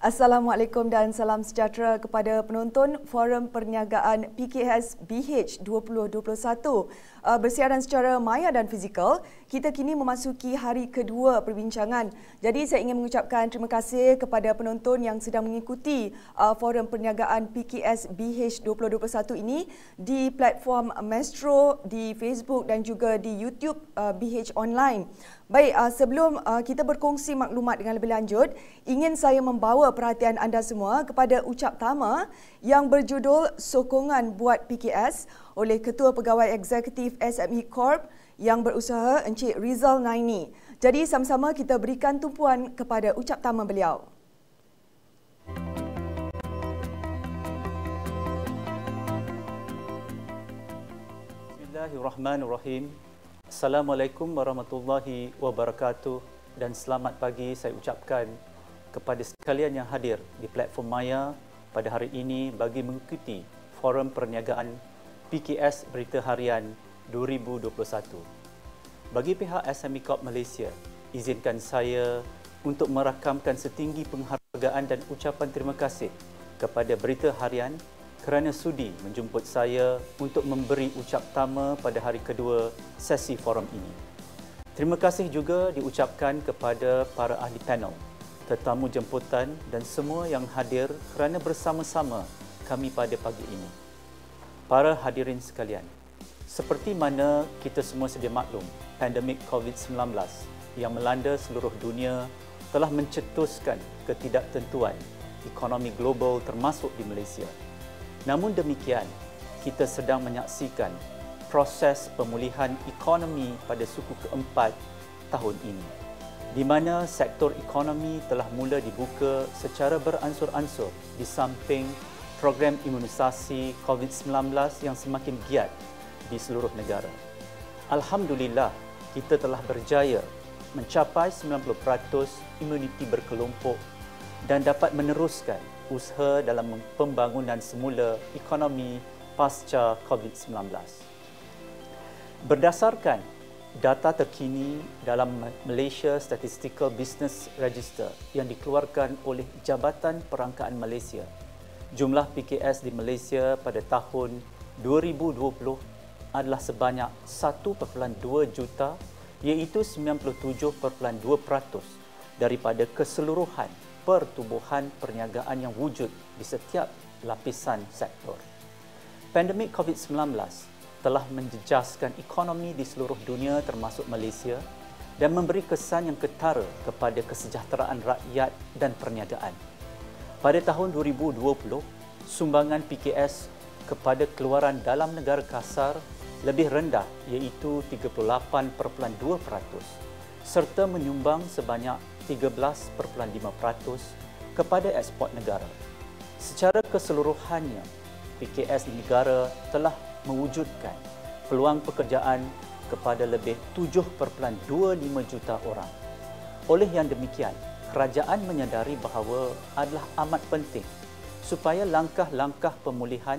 Assalamualaikum dan salam sejahtera kepada penonton Forum Perniagaan PKS BH 2021. Bersiaran secara maya dan fizikal, kita kini memasuki hari kedua perbincangan. Jadi saya ingin mengucapkan terima kasih kepada penonton yang sedang mengikuti Forum Perniagaan PKS BH 2021 ini di platform Mestro, di Facebook dan juga di YouTube BH Online. Baik, sebelum kita berkongsi maklumat dengan lebih lanjut, ingin saya membawa perhatian anda semua kepada ucap tama yang berjudul Sokongan Buat PKS oleh Ketua Pegawai Eksekutif SME Corp yang berusaha Encik Rizal Naini. Jadi sama-sama kita berikan tumpuan kepada ucap tama beliau. Bismillahirrahmanirrahim. Assalamualaikum warahmatullahi wabarakatuh dan selamat pagi saya ucapkan kepada sekalian yang hadir di platform Maya pada hari ini bagi mengikuti Forum Perniagaan PKS Berita Harian 2021. Bagi pihak SME Corp Malaysia, izinkan saya untuk merakamkan setinggi penghargaan dan ucapan terima kasih kepada Berita Harian kerana sudi menjemput saya untuk memberi ucap tama pada hari kedua sesi forum ini. Terima kasih juga diucapkan kepada para ahli panel, tetamu jemputan dan semua yang hadir kerana bersama-sama kami pada pagi ini. Para hadirin sekalian, seperti mana kita semua sedia maklum, pandemik COVID-19 yang melanda seluruh dunia telah mencetuskan ketidaktentuan ekonomi global termasuk di Malaysia. Namun demikian, kita sedang menyaksikan proses pemulihan ekonomi pada suku keempat tahun ini, di mana sektor ekonomi telah mula dibuka secara beransur-ansur di samping program imunisasi COVID-19 yang semakin giat di seluruh negara. Alhamdulillah, kita telah berjaya mencapai 90% imuniti berkelompok dan dapat meneruskan usaha dalam pembangunan semula ekonomi pasca COVID-19. Berdasarkan data terkini dalam Malaysia Statistical Business Register yang dikeluarkan oleh Jabatan Perangkaan Malaysia, jumlah PKS di Malaysia pada tahun 2020 adalah sebanyak 1.2 juta, iaitu 97.2% daripada keseluruhan pertumbuhan perniagaan yang wujud di setiap lapisan sektor. Pandemik COVID-19 telah menjejaskan ekonomi di seluruh dunia termasuk Malaysia dan memberi kesan yang ketara kepada kesejahteraan rakyat dan perniagaan. Pada tahun 2020, sumbangan PKS kepada keluaran dalam negara kasar lebih rendah iaitu 38.2% serta menyumbang sebanyak 13.5% kepada ekspor negara. Secara keseluruhannya, PKS negara telah mewujudkan peluang pekerjaan kepada lebih 7.25 juta orang. Oleh yang demikian, kerajaan menyadari bahawa adalah amat penting supaya langkah-langkah pemulihan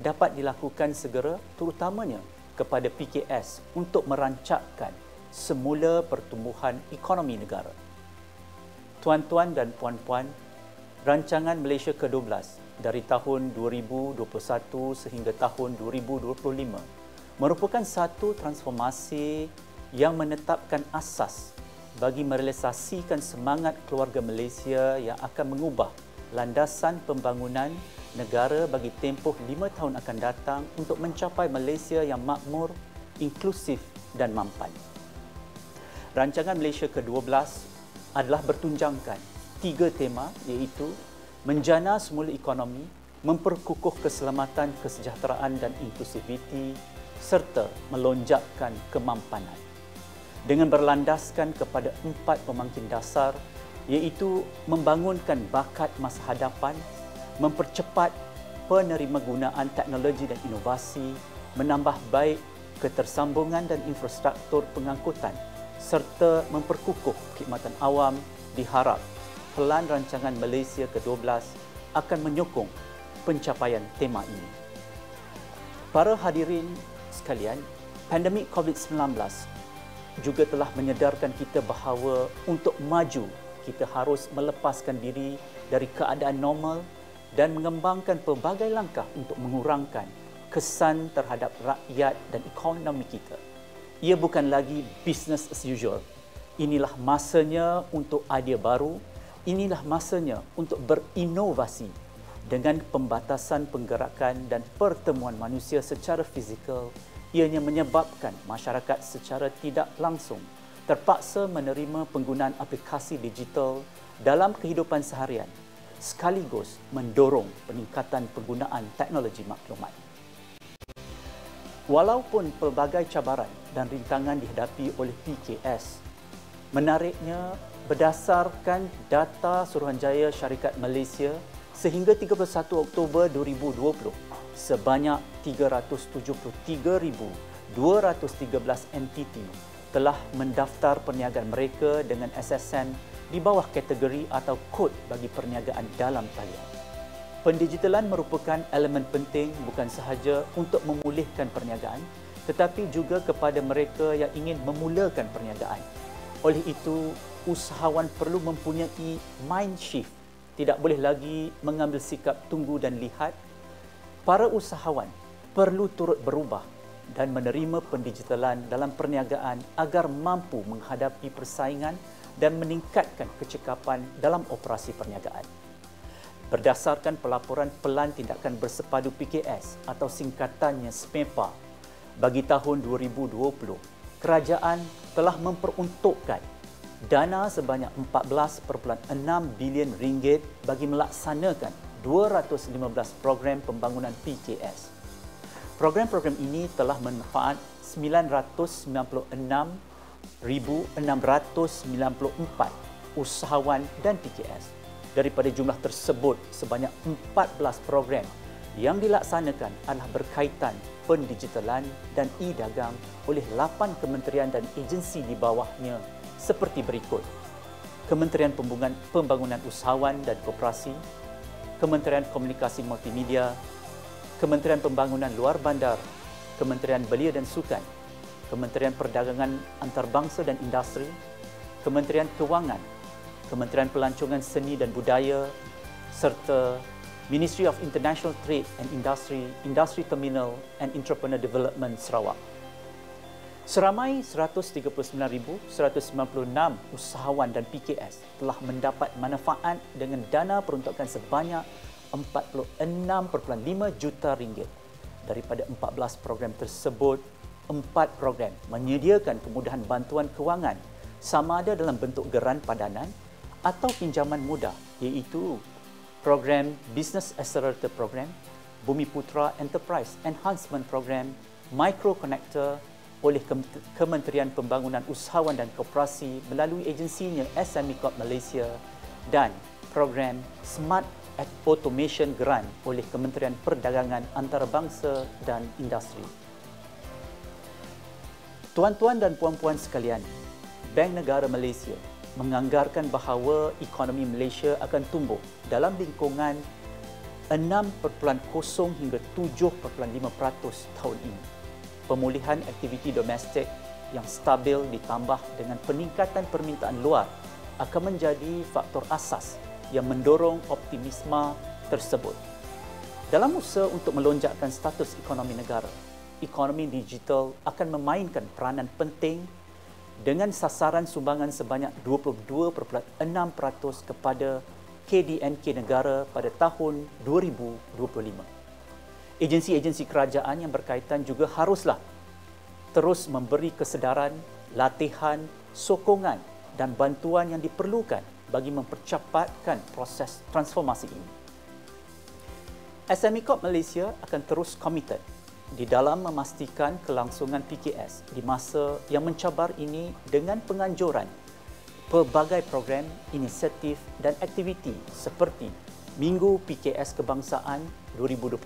dapat dilakukan segera, terutamanya kepada PKS untuk merancakkan semula pertumbuhan ekonomi negara. Tuan-tuan dan puan-puan, rancangan Malaysia ke-12 dari tahun 2021 sehingga tahun 2025 merupakan satu transformasi yang menetapkan asas bagi merealisasikan semangat keluarga Malaysia yang akan mengubah landasan pembangunan negara bagi tempoh 5 tahun akan datang untuk mencapai Malaysia yang makmur, inklusif dan mampan. Rancangan Malaysia ke-12 adalah bertunjangkan 3 tema iaitu menjana semula ekonomi, memperkukuh keselamatan, kesejahteraan dan inklusiviti serta melonjakkan kemampanan. Dengan berlandaskan kepada 4 pemangkin dasar iaitu membangunkan bakat masa hadapan, mempercepat penerimagunaan teknologi dan inovasi, menambah baik ketersambungan dan infrastruktur pengangkutan serta memperkukuh khidmatan awam, diharap pelan rancangan Malaysia ke-12 akan menyokong pencapaian tema ini. Para hadirin sekalian, pandemik COVID-19 juga telah menyedarkan kita bahawa untuk maju, kita harus melepaskan diri dari keadaan normal dan mengembangkan pelbagai langkah untuk mengurangkan kesan terhadap rakyat dan ekonomi kita. Ia bukan lagi business as usual. Inilah masanya untuk idea baru, inilah masanya untuk berinovasi dengan pembatasan penggerakan dan pertemuan manusia secara fizikal. Ianya menyebabkan masyarakat secara tidak langsung terpaksa menerima penggunaan aplikasi digital dalam kehidupan seharian, sekaligus mendorong peningkatan penggunaan teknologi maklumat. Walaupun pelbagai cabaran dan rintangan dihadapi oleh PKS, menariknya berdasarkan data Suruhanjaya Syarikat Malaysia sehingga 31 Oktober 2020, sebanyak 373,213 entiti telah mendaftar perniagaan mereka dengan SSN di bawah kategori atau kod bagi perniagaan dalam talian. Pendigitalan merupakan elemen penting bukan sahaja untuk memulihkan perniagaan, tetapi juga kepada mereka yang ingin memulakan perniagaan. Oleh itu, usahawan perlu mempunyai mind shift. Tidak boleh lagi mengambil sikap tunggu dan lihat. Para usahawan perlu turut berubah dan menerima pendigitalan dalam perniagaan agar mampu menghadapi persaingan dan meningkatkan kecekapan dalam operasi perniagaan. Berdasarkan pelaporan Pelan Tindakan Bersepadu PKS atau singkatannya SPEPA, bagi tahun 2020, kerajaan telah memperuntukkan dana sebanyak 14.6 bilion ringgit bagi melaksanakan 215 program pembangunan PKS. Program-program ini telah manfaat 996,694 usahawan dan PKS. Daripada jumlah tersebut, sebanyak 14 program yang dilaksanakan adalah berkaitan pendigitalan dan e-dagang oleh 8 kementerian dan agensi di bawahnya seperti berikut: Kementerian Pembangunan Usahawan dan Koperasi, Kementerian Komunikasi Multimedia, Kementerian Pembangunan Luar Bandar, Kementerian Belia dan Sukan, Kementerian Perdagangan Antarabangsa dan Industri, Kementerian Kewangan, Kementerian Pelancongan Seni dan Budaya, serta Ministry of International Trade and Industry, Industry Terminal and Entrepreneur Development Sarawak. Seramai 139,196 usahawan dan PKS telah mendapat manfaat dengan dana peruntukan sebanyak 46.5 juta ringgit. Daripada 14 program tersebut, 4 program menyediakan kemudahan bantuan kewangan sama ada dalam bentuk geran padanan atau pinjaman mudah, iaitu program Business Accelerator Program, Bumiputra Enterprise Enhancement Program, Micro Connector oleh Kementerian Pembangunan Usahawan dan Koperasi melalui agensinya SME Corp Malaysia, dan program Smart Automation Grant oleh Kementerian Perdagangan Antarabangsa dan Industri. Tuan-tuan dan puan-puan sekalian, Bank Negara Malaysia menganggarkan bahawa ekonomi Malaysia akan tumbuh dalam lingkungan 6.0 hingga 7.5% tahun ini. Pemulihan aktiviti domestik yang stabil ditambah dengan peningkatan permintaan luar akan menjadi faktor asas yang mendorong optimisme tersebut. Dalam usaha untuk melonjakkan status ekonomi negara, ekonomi digital akan memainkan peranan penting dengan sasaran sumbangan sebanyak 22.6% kepada KDNK negara pada tahun 2025. Agensi-agensi kerajaan yang berkaitan juga haruslah terus memberi kesedaran, latihan, sokongan dan bantuan yang diperlukan bagi mempercepatkan proses transformasi ini. SME Corp Malaysia akan terus komited di dalam memastikan kelangsungan PKS di masa yang mencabar ini dengan penganjuran pelbagai program, inisiatif dan aktiviti seperti Minggu PKS Kebangsaan 2021,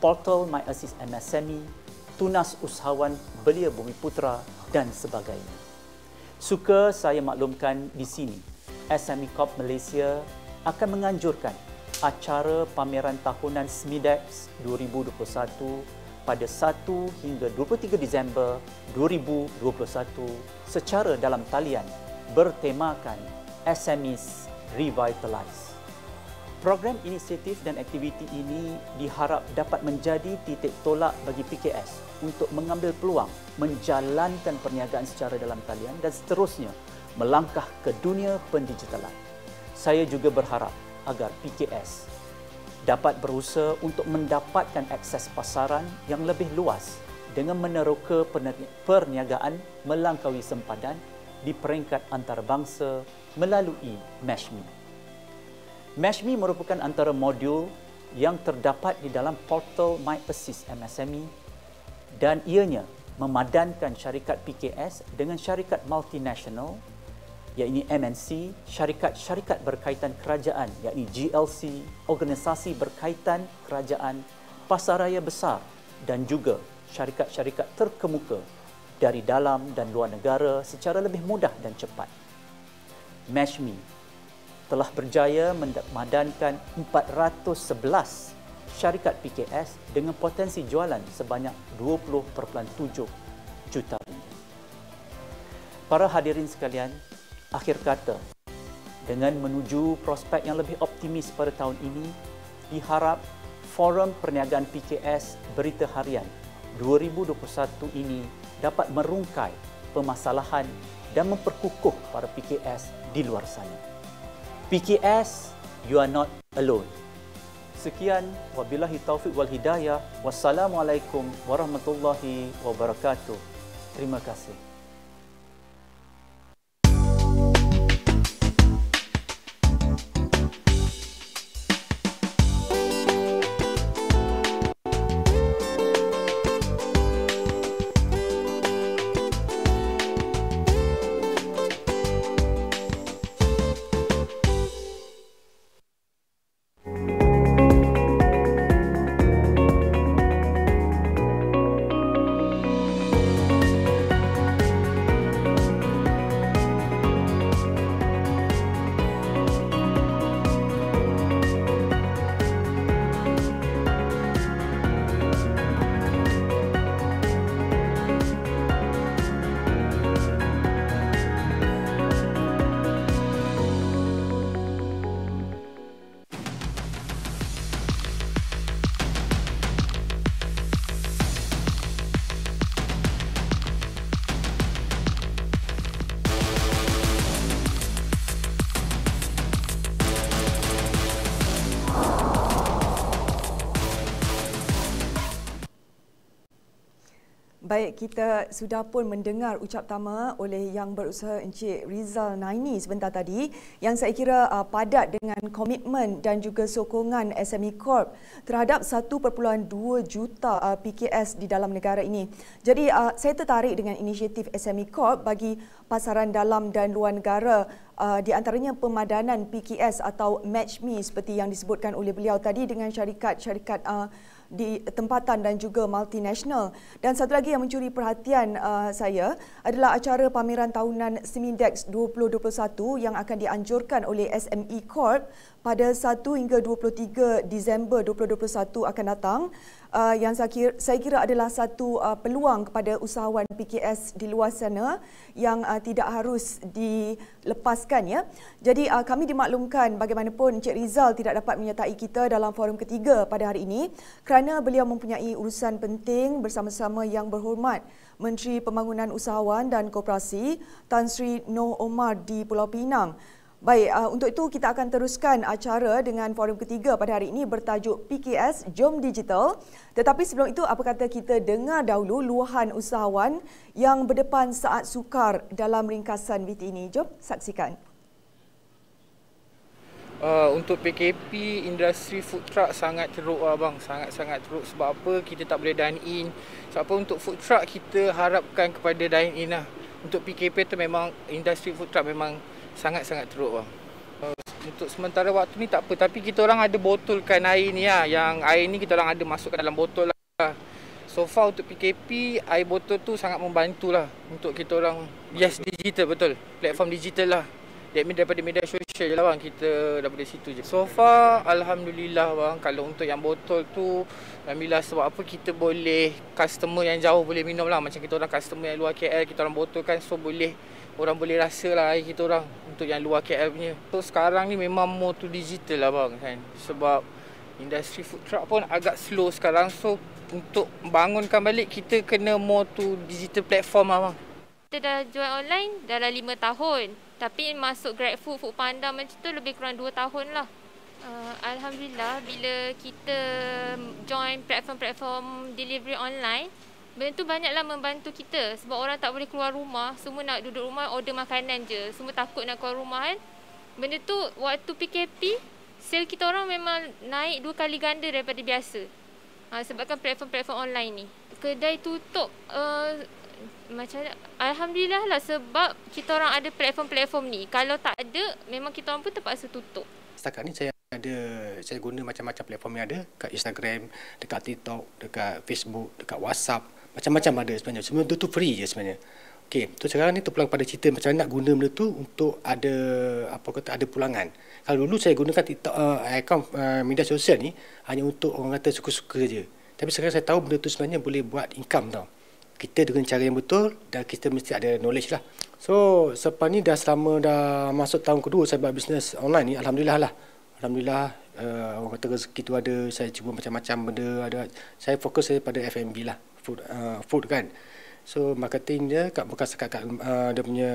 Portal MyAssist MSME, Tunas Usahawan Belia Bumiputra dan sebagainya. Suka saya maklumkan di sini, SME Corp Malaysia akan menganjurkan acara pameran tahunan SMEDEX 2021 pada 1 hingga 23 Disember 2021 secara dalam talian bertemakan SMEs Revitalize. Program inisiatif dan aktiviti ini diharap dapat menjadi titik tolak bagi PKS untuk mengambil peluang menjalankan perniagaan secara dalam talian dan seterusnya melangkah ke dunia pendigitalan. Saya juga berharap agar PKS dapat berusaha untuk mendapatkan akses pasaran yang lebih luas dengan meneroka perniagaan melampaui sempadan di peringkat antarabangsa melalui MASHME. MASHME merupakan antara modul yang terdapat di dalam portal MyAssist MSME dan ianya memadankan syarikat PKS dengan syarikat multinasional iaitu MNC, syarikat-syarikat berkaitan kerajaan iaitu GLC, organisasi berkaitan kerajaan, pasaraya besar dan juga syarikat-syarikat terkemuka dari dalam dan luar negara secara lebih mudah dan cepat. MASHME telah berjaya memadankan 411 syarikat PKS dengan potensi jualan sebanyak 20.7 juta ringgit. Para hadirin sekalian, akhir kata, dengan menuju prospek yang lebih optimis pada tahun ini, diharap Forum Perniagaan PKS Berita Harian 2021 ini dapat merungkai permasalahan dan memperkukuh para PKS di luar sana. PKS, you are not alone. Sekian, wabillahi taufiq wal hidayah. Wassalamualaikum warahmatullahi wabarakatuh. Terima kasih. Baik, kita sudah pun mendengar ucap tama oleh yang berusaha Encik Rizal Naini sebentar tadi yang saya kira padat dengan komitmen dan juga sokongan SME Corp terhadap 1.2 juta PKS di dalam negara ini. Jadi saya tertarik dengan inisiatif SME Corp bagi pasaran dalam dan luar negara, di antaranya pemadanan PKS atau MASHME seperti yang disebutkan oleh beliau tadi dengan syarikat-syarikat di tempatan dan juga multinasional. Dan satu lagi yang mencuri perhatian saya adalah acara pameran tahunan SMEDEX 2021 yang akan dianjurkan oleh SME Corp pada 1 hingga 23 Disember 2021 akan datang, yang saya kira adalah satu peluang kepada usahawan PKS di luar sana yang tidak harus dilepaskan, ya. Jadi kami dimaklumkan bagaimanapun Encik Rizal tidak dapat menyertai kita dalam forum ketiga pada hari ini kerana beliau mempunyai urusan penting bersama-sama Yang Berhormat Menteri Pembangunan Usahawan dan Koperasi Tan Sri Noh Omar di Pulau Pinang. Baik, untuk itu kita akan teruskan acara dengan forum ketiga pada hari ini bertajuk PKS Jom Digital. Tetapi sebelum itu, apa kata kita dengar dahulu luahan usahawan yang berdepan saat sukar dalam ringkasan VT ini. Jom saksikan. Untuk PKP, industri food truck sangat teruk bang, sangat-sangat teruk. Sebab apa? Kita tak boleh dine in. Sebab apa? Untuk food truck kita harapkan kepada dine in lah. Untuk PKP tu memang industri food truck memang sangat-sangat teruk bang. Untuk sementara waktu ni tak apa, tapi kita orang ada botolkan air ni lah. Yang air ni kita orang ada masukkan dalam botol lah. So far untuk PKP, air botol tu sangat membantu lah untuk kita orang. Yes, digital, betul. Platform digital lah. Daripada media sosial je lah bang, kita daripada situ je. So far, Alhamdulillah bang, kalau untuk yang botol tu, Alhamdulillah sebab apa kita boleh, customer yang jauh boleh minum lah. Macam kita orang customer yang luar KL, kita orang botolkan, so boleh orang boleh rasa lah air kita orang untuk yang luar KL punya. So sekarang ni memang more to digital lah bang kan. Sebab industri food truck pun agak slow sekarang. So untuk bangunkan balik kita kena more to digital platform lah bang. Kita dah jual online dalam 5 tahun. Tapi masuk GrabFood, Foodpanda macam tu lebih kurang 2 tahun lah. Alhamdulillah bila kita join platform-platform delivery online, benda tu banyaklah membantu kita. Sebab orang tak boleh keluar rumah, semua nak duduk rumah order makanan je. Semua takut nak keluar rumah kan. Benda tu waktu PKP, sale kita orang memang naik 2 kali ganda daripada biasa. Sebabkan platform-platform online ni. Kedai tutup, macam alhamdulillah lah sebab kita orang ada platform-platform ni. Kalau tak ada, memang kita orang pun terpaksa tutup. Setakat ni saya guna macam-macam platform yang ada, dekat Instagram, dekat TikTok, dekat Facebook, dekat WhatsApp, macam-macam ada sebenarnya. Semua tu free je sebenarnya. Okey, so sekarang ni terpulang pada cerita macam mana nak guna benda tu untuk ada ada pulangan. Kalau dulu saya gunakan TikTok akaun media sosial ni hanya untuk orang kata suka-suka je. Tapi sekarang saya tahu benda tu sebenarnya boleh buat income tau. Kita dengan cara yang betul dan kita mesti ada knowledge lah. So selepas ni selama masuk tahun kedua saya buat bisnes online ni, alhamdulillah lah. Alhamdulillah orang kata rezeki tu ada, saya cuba macam-macam benda ada. Saya fokus pada F&B lah, food kan. So marketing dia bukan sekat dia punya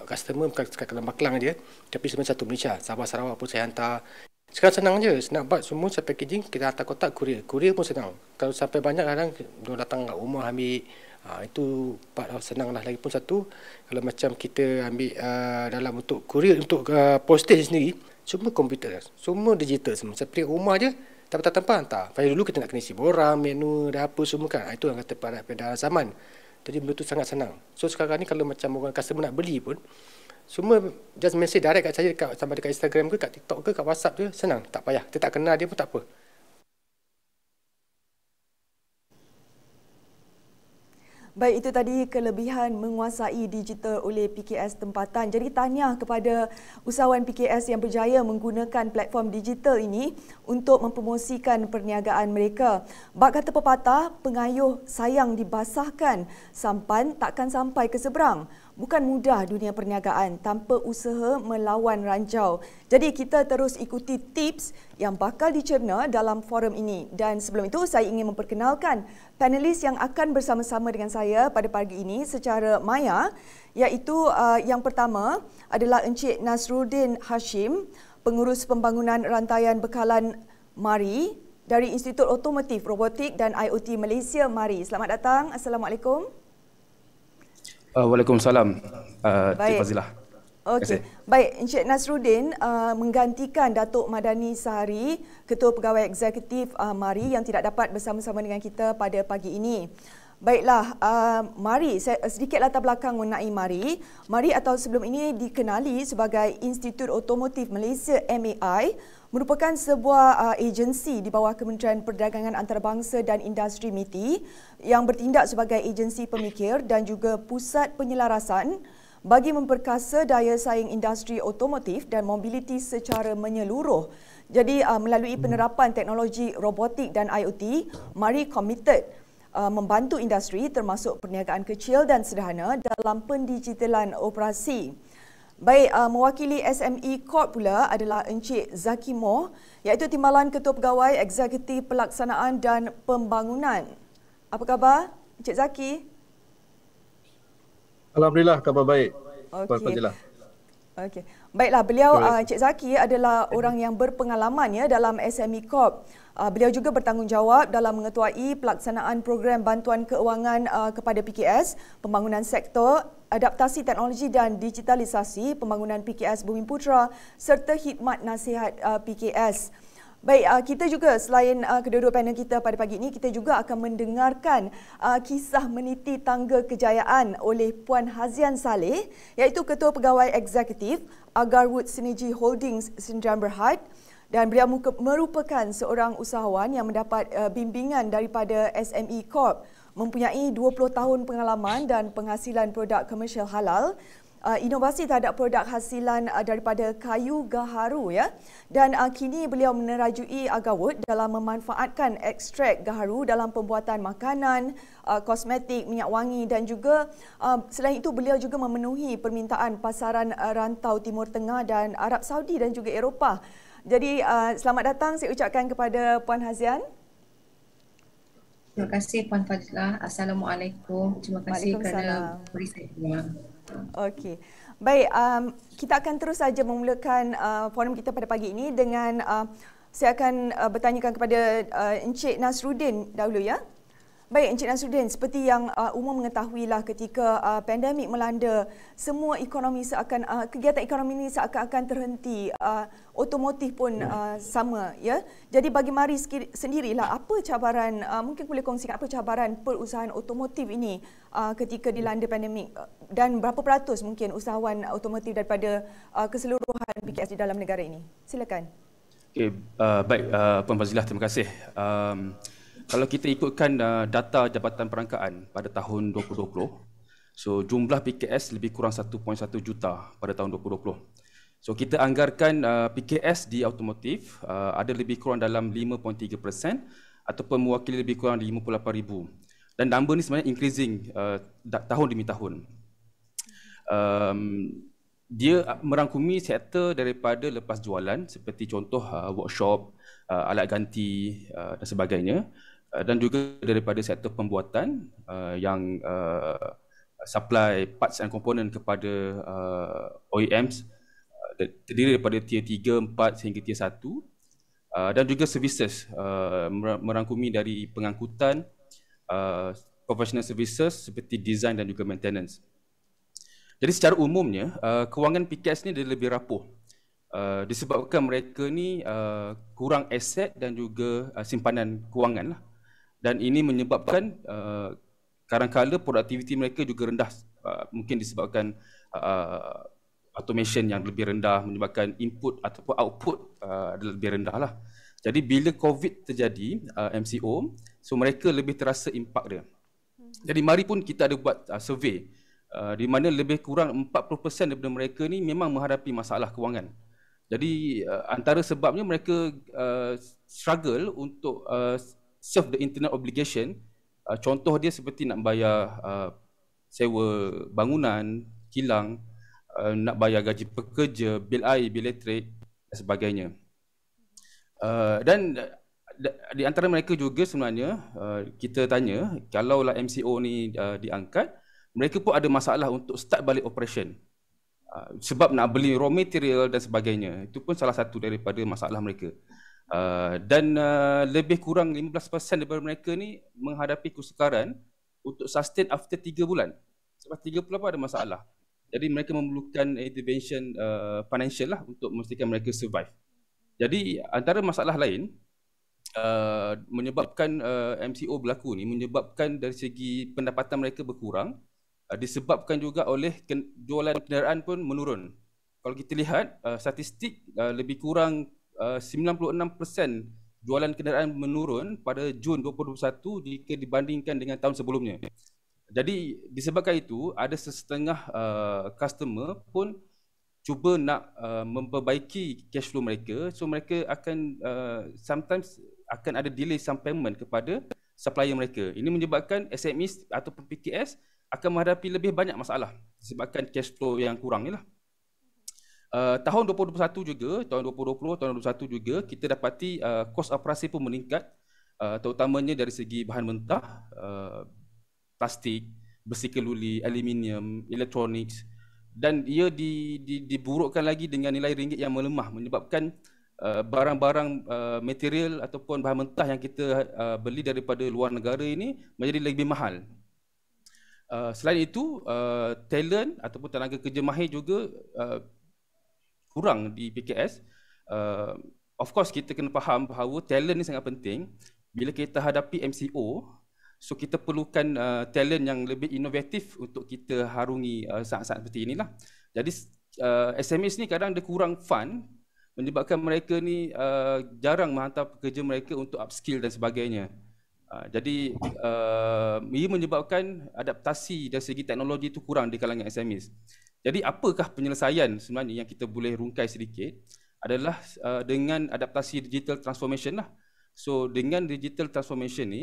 customer bukan sekat Lembah Kelang dia, tapi sebenarnya satu Malaysia, Sabah Sarawak pun saya hantar. Sekarang senang je, senang buat semua saya packaging, kita hantar kotak courier. Courier pun senang. Kalau sampai banyak kadang dia datang kat rumah ambil. Itu part senang lah. Lagi pun satu, kalau macam kita ambil dalam untuk courier, untuk postage sendiri, semua komputer, semua digital semua. Seperti rumah je, tanpa hantar. Pada dulu kita nak kena isi borang, menu dan apa semua kan. Itu yang kata pada zaman. Jadi benda tu sangat senang. So sekarang ni kalau macam orang customer nak beli pun, semua just message direct kat saya sama dekat Instagram ke, kat TikTok ke, kat WhatsApp je, senang, tak payah. Kita tak kenal dia pun tak apa. Baik, itu tadi kelebihan menguasai digital oleh PKS tempatan. Jadi tahniah kepada usahawan PKS yang berjaya menggunakan platform digital ini untuk mempromosikan perniagaan mereka. Bak kata pepatah, pengayuh sayang dibasahkan, sampan takkan sampai ke seberang. Bukan mudah dunia perniagaan tanpa usaha melawan ranjau. Jadi kita terus ikuti tips yang bakal dicerna dalam forum ini. Dan sebelum itu saya ingin memperkenalkan panelis yang akan bersama-sama dengan saya pada pagi ini secara maya, iaitu yang pertama adalah Encik Nasruddin Hashim, Pengurus Pembangunan Rantaian Bekalan MARI dari Institut Otomotif, Robotik dan IoT Malaysia MARI. Selamat datang. Assalamualaikum. Waalaikumsalam, Cik Fazilah. Okey. Baik, Encik Nasruddin menggantikan Datuk Madani Sahari, Ketua Pegawai Eksekutif MARI yang tidak dapat bersama-sama dengan kita pada pagi ini. Baiklah, MARI, sedikit latar belakang mengenai MARI. MARI atau sebelum ini dikenali sebagai Institut Otomotif Malaysia MAI, merupakan sebuah agensi di bawah Kementerian Perdagangan Antarabangsa dan Industri MITI yang bertindak sebagai agensi pemikir dan juga pusat penyelarasan bagi memperkasa daya saing industri otomotif dan mobiliti secara menyeluruh. Jadi melalui penerapan teknologi robotik dan IoT, MARI committed membantu industri termasuk perniagaan kecil dan sederhana dalam pendigitalan operasi. Baik, mewakili SME Corp pula adalah Encik Zaki Moh, iaitu Timbalan Ketua Pegawai Eksekutif Pelaksanaan dan Pembangunan. Apa khabar, Encik Zaki? Alhamdulillah, khabar baik. Okey. Okey. Baiklah, beliau Encik Zaki adalah orang yang berpengalaman dalam SME Corp. Beliau juga bertanggungjawab dalam mengetuai pelaksanaan program bantuan keuangan kepada PKS, pembangunan sektor, adaptasi teknologi dan digitalisasi, pembangunan PKS Bumiputra serta khidmat nasihat PKS. Baik, kita juga selain kedua-dua panel kita pada pagi ini, kita juga akan mendengarkan kisah meniti tangga kejayaan oleh Puan Hazian Saleh, iaitu Ketua Pegawai Eksekutif Agarwood Synergy Holdings Sdn Bhd. Dan beliau merupakan seorang usahawan yang mendapat bimbingan daripada SME Corp, mempunyai 20 tahun pengalaman dan penghasilan produk komersial halal. inovasi terhadap produk hasilan daripada kayu gaharu ya. Dan kini beliau menerajui Agawut dalam memanfaatkan ekstrak gaharu dalam pembuatan makanan, kosmetik, minyak wangi dan juga selain itu beliau juga memenuhi permintaan pasaran rantau Timur Tengah dan Arab Saudi dan juga Eropah. Jadi selamat datang saya ucapkan kepada Puan Hazian. Terima kasih Puan Fadilah. Assalamualaikum. Terima kasih kerana beri saya peluang. Okey. Baik, kita akan terus saja memulakan forum kita pada pagi ini dengan saya akan bertanyakan kepada Encik Nasruddin dahulu ya. Baik Encik Nasruddin, seperti yang umum mengetahuilah ketika pandemik melanda, semua ekonomi kegiatan ekonomi ini seakan-akan terhenti, otomotif pun sama ya. Jadi bagi Mari sendirilah apa cabaran, mungkin boleh kongsikan apa cabaran perusahaan otomotif ini ketika dilanda pandemik dan berapa peratus mungkin usahawan otomotif daripada keseluruhan PKS di dalam negara ini. Silakan. Okay, baik Puan Fazilah, terima kasih. Kalau kita ikutkan data Jabatan Perangkaan pada tahun 2020, so jumlah PKS lebih kurang 1.1 juta pada tahun 2020. So kita anggarkan PKS di automotif ada lebih kurang dalam 5.3% ataupun mewakili lebih kurang 58,000. Dan number ni sebenarnya increasing tahun demi tahun. Dia merangkumi sektor daripada lepas jualan seperti contoh workshop, alat ganti dan sebagainya. Dan juga daripada sektor pembuatan yang supply parts dan komponen kepada OEMs terdiri daripada tier 3, 4 sehingga tier 1 dan juga services merangkumi dari pengangkutan, professional services seperti design dan juga maintenance. Jadi secara umumnya kewangan PKS ni dia lebih rapuh disebabkan mereka ni kurang aset dan juga simpanan kewangan lah. Dan ini menyebabkan kadang-kadang produktiviti mereka juga rendah, mungkin disebabkan automation yang lebih rendah menyebabkan input ataupun output lebih rendah lah. Jadi bila COVID terjadi, MCO, so mereka lebih terasa impak dia. Jadi mari pun kita ada buat survey di mana lebih kurang 40% daripada mereka ni memang menghadapi masalah kewangan. Jadi antara sebabnya mereka struggle untuk serve the internal obligation. Contoh dia seperti nak bayar sewa bangunan, kilang, nak bayar gaji pekerja, bil air, bil elektrik dan sebagainya. Dan di antara mereka juga sebenarnya kita tanya, kalaulah MCO ni diangkat, mereka pun ada masalah untuk start balik operation. Sebab nak beli raw material dan sebagainya. Itu pun salah satu daripada masalah mereka. Dan lebih kurang 15% daripada mereka ni menghadapi kesukaran untuk sustain after 3 bulan. Sebab 3 bulan pun ada masalah. Jadi mereka memerlukan intervention financial lah untuk memastikan mereka survive. Jadi antara masalah lain menyebabkan MCO berlaku ni, menyebabkan dari segi pendapatan mereka berkurang, disebabkan juga oleh jualan kenderaan pun menurun. Kalau kita lihat statistik lebih kurang 96% jualan kenderaan menurun pada Jun 2021 jika dibandingkan dengan tahun sebelumnya. Jadi disebabkan itu ada setengah customer pun cuba nak memperbaiki cash flow mereka, so mereka akan sometimes akan ada delay some payment kepada supplier mereka. Ini menyebabkan SMEs ataupun PKS akan menghadapi lebih banyak masalah disebabkan cash flow yang kurang ni lah. Tahun 2021 juga, tahun 2020, tahun 2021 juga kita dapati kos operasi pun meningkat, terutamanya dari segi bahan mentah, plastik, besi keluli, aluminium, elektronik, dan ia diburukkan lagi dengan nilai ringgit yang melemah menyebabkan barang-barang material ataupun bahan mentah yang kita beli daripada luar negara ini menjadi lebih mahal. Selain itu, talent ataupun tenaga kerja mahir juga kurang di PKS. Of course kita kena faham bahawa talent ni sangat penting. Bila kita hadapi MCO, so kita perlukan talent yang lebih inovatif untuk kita harungi saat-saat seperti inilah. Jadi SMEs ni kadang dia kurang fund menyebabkan mereka ni jarang menghantar pekerja mereka untuk upskill dan sebagainya. Jadi ia menyebabkan adaptasi dari segi teknologi itu kurang di kalangan SMEs. Jadi apakah penyelesaian sebenarnya yang kita boleh rungkai sedikit adalah dengan adaptasi digital transformation lah. So dengan digital transformation ni,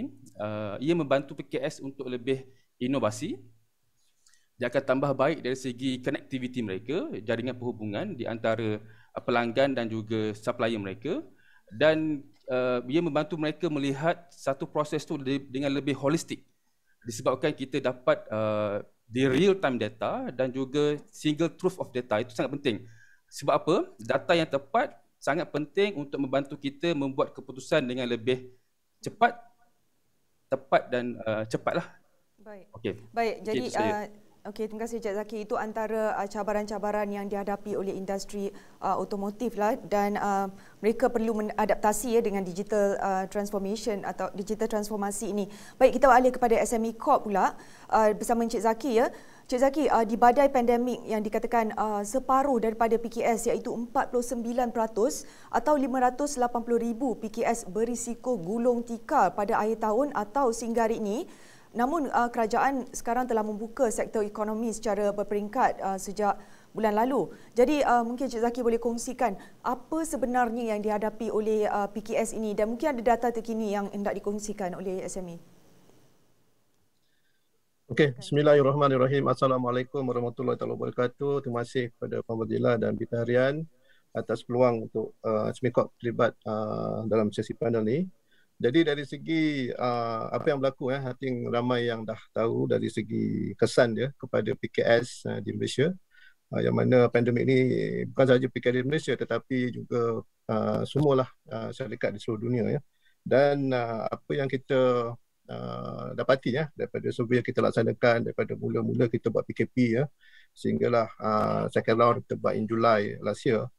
ia membantu PKS untuk lebih inovasi. Dia akan tambah baik dari segi connectivity mereka, jaringan perhubungan di antara pelanggan dan juga supplier mereka, dan ia membantu mereka melihat satu proses tu dengan lebih holistik. Disebabkan kita dapat di real time data dan juga single truth of data, itu sangat penting. Sebab apa? Data yang tepat sangat penting untuk membantu kita membuat keputusan dengan lebih cepat, tepat dan cepatlah. Baik. Okey. Baik, jadi okey, terima kasih Cik Zaki. Itu antara cabaran-cabaran yang dihadapi oleh industri otomotif lah, dan mereka perlu mengadaptasi ya dengan digital transformation atau digital transformasi ini. Baik, kita beralih kepada SME Corp pula bersama Cik Zaki ya. Cik Zaki, di badai pandemik yang dikatakan separuh daripada PKS iaitu 49% atau 580,000 PKS berisiko gulung tikar pada akhir tahun atau sehingga hari ini. Namun kerajaan sekarang telah membuka sektor ekonomi secara berperingkat sejak bulan lalu. Jadi mungkin Cik Zaki boleh kongsikan apa sebenarnya yang dihadapi oleh PKS ini, dan mungkin ada data terkini yang hendak dikongsikan oleh SME. Okey, bismillahirrahmanirrahim. Assalamualaikum warahmatullahi wabarakatuh. Terima kasih kepada Puan Fadilah dan Berita Harian atas peluang untuk SME Corp terlibat dalam sesi panel ni. Jadi dari segi apa yang berlaku, I think ramai yang dah tahu dari segi kesan dia kepada PKS di Malaysia, yang mana pandemik ni bukan sahaja PKS di Malaysia tetapi juga semualah syarikat di seluruh dunia ya. Dan apa yang kita dapati ya daripada survey yang kita laksanakan daripada mula-mula kita buat PKP ya, sehinggalah second round kita buat in July last year.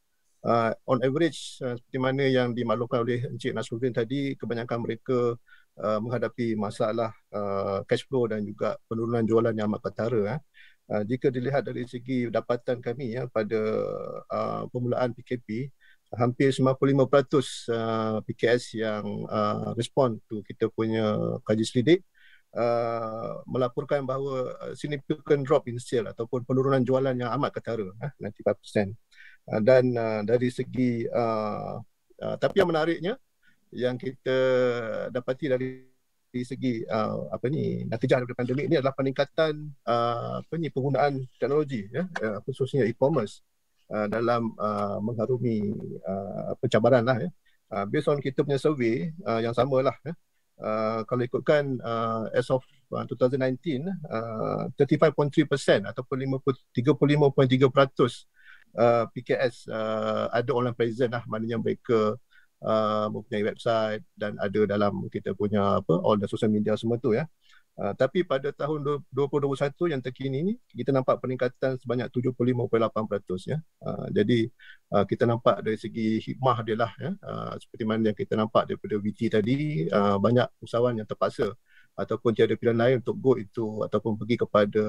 On average, seperti mana yang dimaklumkan oleh Encik Nasruddin tadi, kebanyakan mereka menghadapi masalah cash flow dan juga penurunan jualan yang amat ketara. Jika dilihat dari segi dapatan kami ya pada permulaan PKP, hampir 95% PKS yang respon tu kita punya kaji selidik melaporkan bahawa significant drop in sale ataupun penurunan jualan yang amat ketara, 95%. Dan dari segi tapi yang menariknya yang kita dapati dari segi natijah daripada pandemik ini adalah peningkatan penggunaan teknologi ya, khususnya e-commerce dalam mengharumi pencabaran lah ya. Based on kita punya survey yang samalah ya. Kalau ikutkan as of 2019 35.3% ataupun 35.3% PKS ada online presence lah, maknanya mereka mempunyai website dan ada dalam kita punya all the social media semua tu ya. Tapi pada tahun 2021 yang terkini ni kita nampak peningkatan sebanyak 75.8% ya. Jadi kita nampak dari segi hikmah dia lah ya, seperti mana yang kita nampak daripada VT tadi, banyak usahawan yang terpaksa ataupun tiada pilihan lain untuk go itu ataupun pergi kepada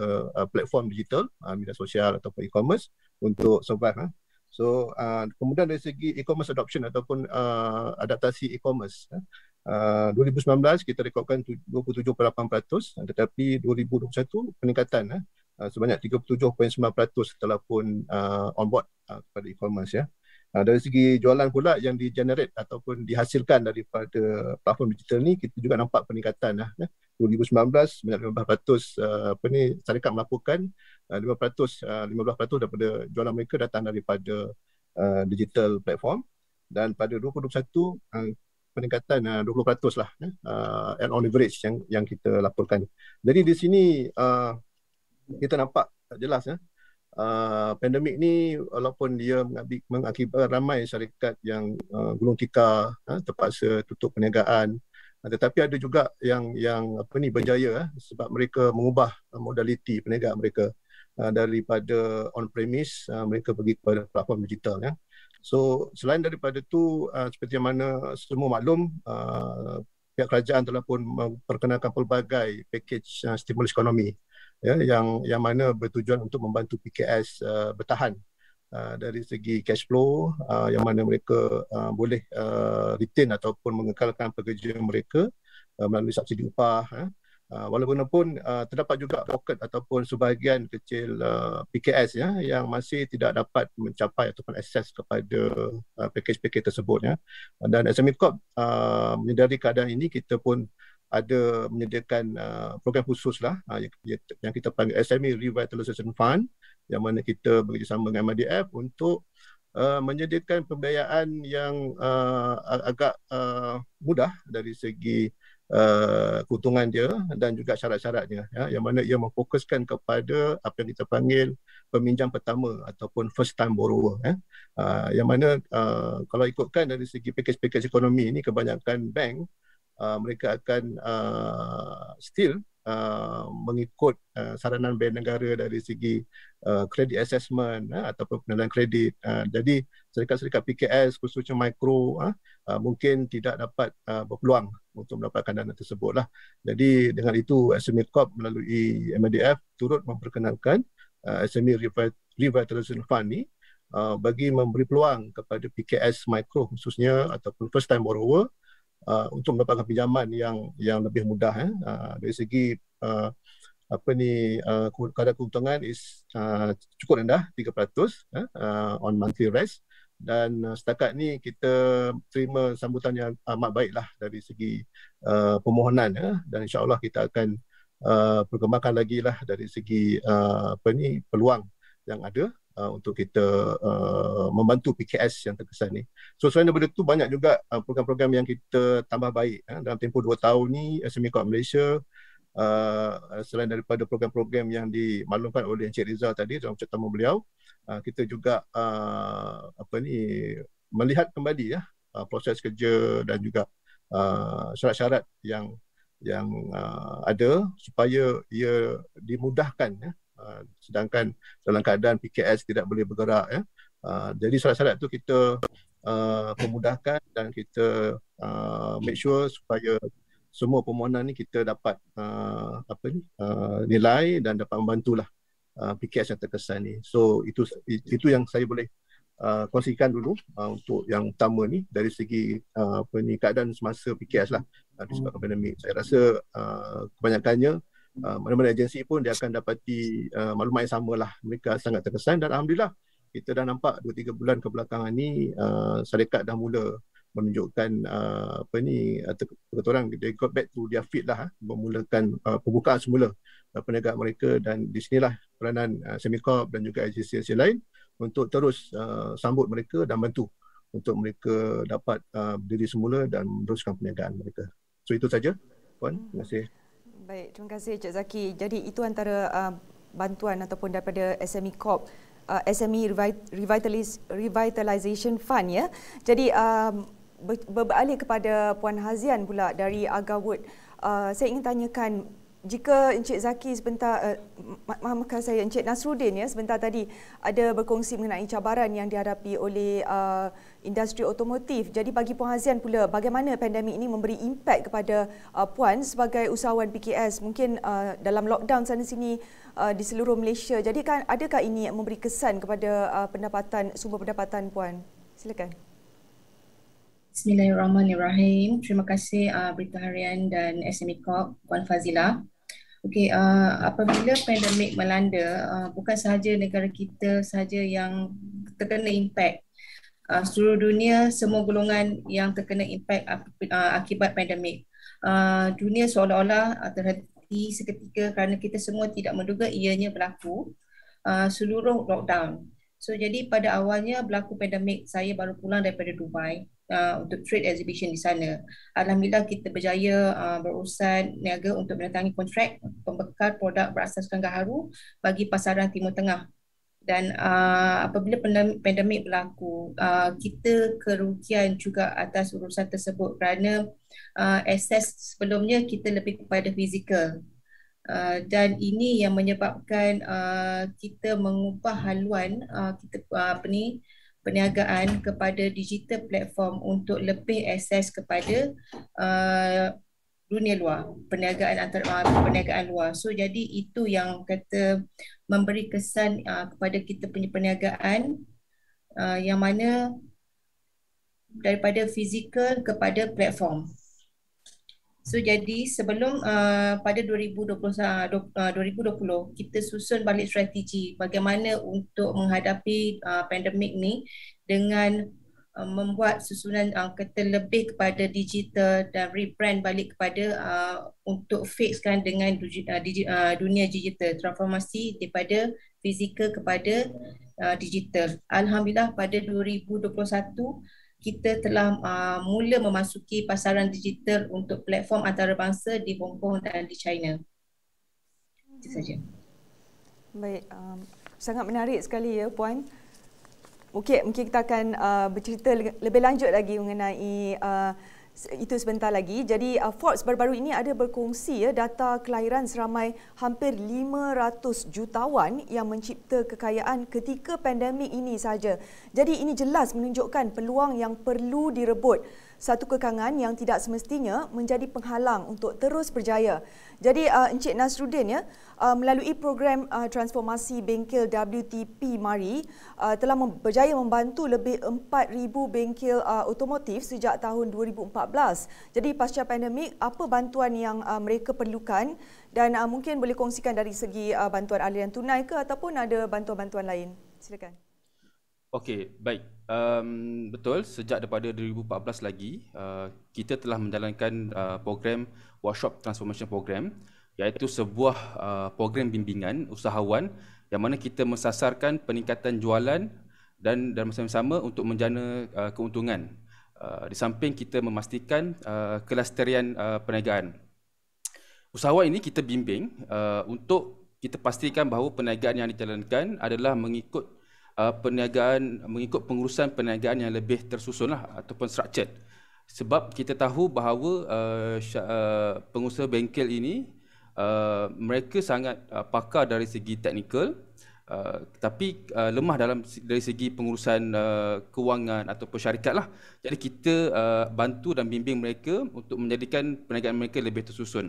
platform digital, media sosial ataupun e-commerce untuk survive. So kemudian dari segi e-commerce adoption ataupun adaptasi e-commerce, 2019 kita rekodkan 27.8%, tetapi 2021 peningkatan sebanyak 37.9% telah pun on board kepada e-commerce ya. Dari segi jualan pula yang di-generate ataupun dihasilkan daripada platform digital ni, kita juga nampak peningkatan lah. 2019 sebanyak 15% syarikat melaporkan 15% daripada jualan mereka datang daripada digital platform, dan pada 2021 peningkatan 20% lah and on average yang kita laporkan. Jadi di sini kita nampak jelas ya, pandemik ni walaupun dia mengakibatkan ramai syarikat yang gulung tikar, terpaksa tutup perniagaan, tetapi ada juga yang berjaya sebab mereka mengubah modaliti perniagaan mereka daripada on premise mereka pergi kepada platform digital ya. So selain daripada itu, seperti yang mana semua maklum, pihak kerajaan telah pun memperkenalkan pelbagai package stimulus ekonomi ya, yang mana bertujuan untuk membantu PKS bertahan dari segi cash flow, yang mana mereka boleh retain ataupun mengekalkan pekerja mereka melalui subsidi upah. Walaupun terdapat juga poket ataupun sebahagian kecil PKS ya yang masih tidak dapat mencapai ataupun akses kepada pakej-pakej tersebut ya. Dan SME Corp menyedari keadaan ini, kita pun ada menyediakan program khusus lah yang kita panggil SME Revitalization Fund, yang mana kita bekerjasama dengan MDF untuk menyediakan pembiayaan yang agak mudah dari segi keuntungan dia dan juga syarat-syaratnya ya, yang mana ia memfokuskan kepada apa yang kita panggil peminjam pertama ataupun first time borrower ya. Yang mana kalau ikutkan dari segi pakej-pakej ekonomi ini, kebanyakan bank mereka akan still mengikut saranan Bank Negara dari segi credit assessment ataupun penilaian kredit. Jadi syarikat-syarikat PKS khususnya mikro mungkin tidak dapat berpeluang untuk mendapatkan dana tersebut lah. Jadi dengan itu SME Corp melalui MDF turut memperkenalkan SME Revitalization Fund ni bagi memberi peluang kepada PKS mikro khususnya ataupun first time borrower untuk mendapatkan pinjaman yang lebih mudah dari segi kadar keuntungan cukup rendah 3% on monthly rest. Dan setakat ni kita terima sambutan yang amat baiklah dari segi permohonan dan insya-Allah kita akan perkembangkan lagi lah dari segi peluang yang ada untuk kita membantu PKS yang terkesan ni. So selain daripada itu, banyak juga program-program yang kita tambah baik dalam tempoh 2 tahun ni. SME Corp Malaysia selain daripada program-program yang dimaklumkan oleh Encik Rizal tadi dalam ucapan beliau, kita juga melihat kembali proses kerja dan juga syarat-syarat yang ada supaya ia dimudahkan sedangkan dalam keadaan PKS tidak boleh bergerak ya. Jadi syarat-syarat itu kita pemudahkan dan kita make sure supaya semua permohonan ni kita dapat nilai dan dapat membantulah PKS yang terkesan ni. So itu yang saya boleh kongsikan dulu untuk yang utama ni dari segi keadaan semasa PKS lah disebabkan pandemik. Saya rasa kebanyakannya mana-mana agensi pun dia akan dapati maklumat yang sama lah. Mereka sangat terkesan dan alhamdulillah kita dah nampak 2-3 bulan kebelakangan ni syarikat dah mula menunjukkan kata orang they got back to their feet lah, memulakan pembukaan semula perniagaan mereka. Dan di sinilah peranan SME Corp dan juga agensi lain untuk terus sambut mereka dan bantu untuk mereka dapat berdiri semula dan meneruskan perniagaan mereka. So itu saja Puan, terima kasih. Baik, terima kasih Cik Zaki. Jadi itu antara bantuan ataupun daripada SME Corp, SME Revitalization Fund ya. Jadi beralih kepada Puan Hazian pula dari Agawood. Saya ingin tanyakan, jika Encik Zaki sebentar, maafkan saya, Encik Nasruddin ya sebentar tadi ada berkongsi mengenai cabaran yang dihadapi oleh industri otomotif. Jadi bagi Puan Hazian pula, bagaimana pandemik ini memberi impak kepada Puan sebagai usahawan PKS, mungkin dalam lockdown sana sini di seluruh Malaysia. Jadi kan adakah ini memberi kesan kepada sumber pendapatan Puan? Silakan. Bismillahirrahmanirrahim. Terima kasih Berita Harian dan SME Corp, Puan Fazila. Okey, apabila pandemik melanda, bukan sahaja negara kita sahaja yang terkena impak. Seluruh dunia, semua golongan yang terkena impak akibat pandemik. Dunia seolah-olah terhenti seketika kerana kita semua tidak menduga ianya berlaku. Seluruh lockdown. So jadi pada awalnya berlaku pandemik, saya baru pulang daripada Dubai untuk trade exhibition di sana. Alhamdulillah kita berjaya berurusan niaga untuk menandatangani kontrak pembekal produk berasaskan gaharu bagi pasaran Timur Tengah. Dan apabila pandemik berlaku, kita kerugian juga atas urusan tersebut kerana akses sebelumnya kita lebih kepada fizikal. Dan ini yang menyebabkan kita mengubah haluan kita perniagaan kepada digital platform untuk lebih akses kepada dunia luar, perniagaan luar. So jadi itu yang kata memberi kesan kepada kita punya perniagaan yang mana daripada fizikal kepada platform. So jadi sebelum pada 2020 kita susun balik strategi bagaimana untuk menghadapi pandemik ni dengan membuat susunan terlebih kepada digital dan rebrand balik kepada untuk fixkan dengan dunia digital, transformasi daripada fizikal kepada digital. Alhamdulillah pada 2021 kita telah mula memasuki pasaran digital untuk platform antarabangsa di Hong Kong dan di China. Itu saja. Baik, sangat menarik sekali ya Puan. Mungkin kita akan bercerita lebih lanjut lagi mengenai itu sebentar lagi. Jadi Forbes baru-baru ini ada berkongsi data kelahiran seramai hampir 500 jutawan yang mencipta kekayaan ketika pandemik ini saja. Jadi ini jelas menunjukkan peluang yang perlu direbut, satu kekangan yang tidak semestinya menjadi penghalang untuk terus berjaya. Jadi Encik Nasruddin melalui program transformasi bengkel WTP Mari telah berjaya membantu lebih 4,000 bengkel otomotif sejak tahun 2014. Jadi pasca pandemik, apa bantuan yang mereka perlukan dan mungkin boleh kongsikan dari segi bantuan aliran tunai ke ataupun ada bantuan-bantuan lain. Silakan. Okey, baik. Betul, sejak daripada 2014 lagi, kita telah menjalankan program Workshop Transformation Program, iaitu sebuah program bimbingan usahawan yang mana kita mensasarkan peningkatan jualan dan masa yang sama untuk menjana keuntungan. Di samping kita memastikan kelestarian perniagaan. Usahawan ini kita bimbing untuk kita pastikan bahawa perniagaan yang dijalankan adalah mengikut pengurusan perniagaan yang lebih tersusun ataupun structured. Sebab kita tahu bahawa pengusaha bengkel ini mereka sangat pakar dari segi teknikal, tapi lemah dari segi pengurusan kewangan ataupun syarikat lah. Jadi kita bantu dan bimbing mereka untuk menjadikan perniagaan mereka lebih tersusun.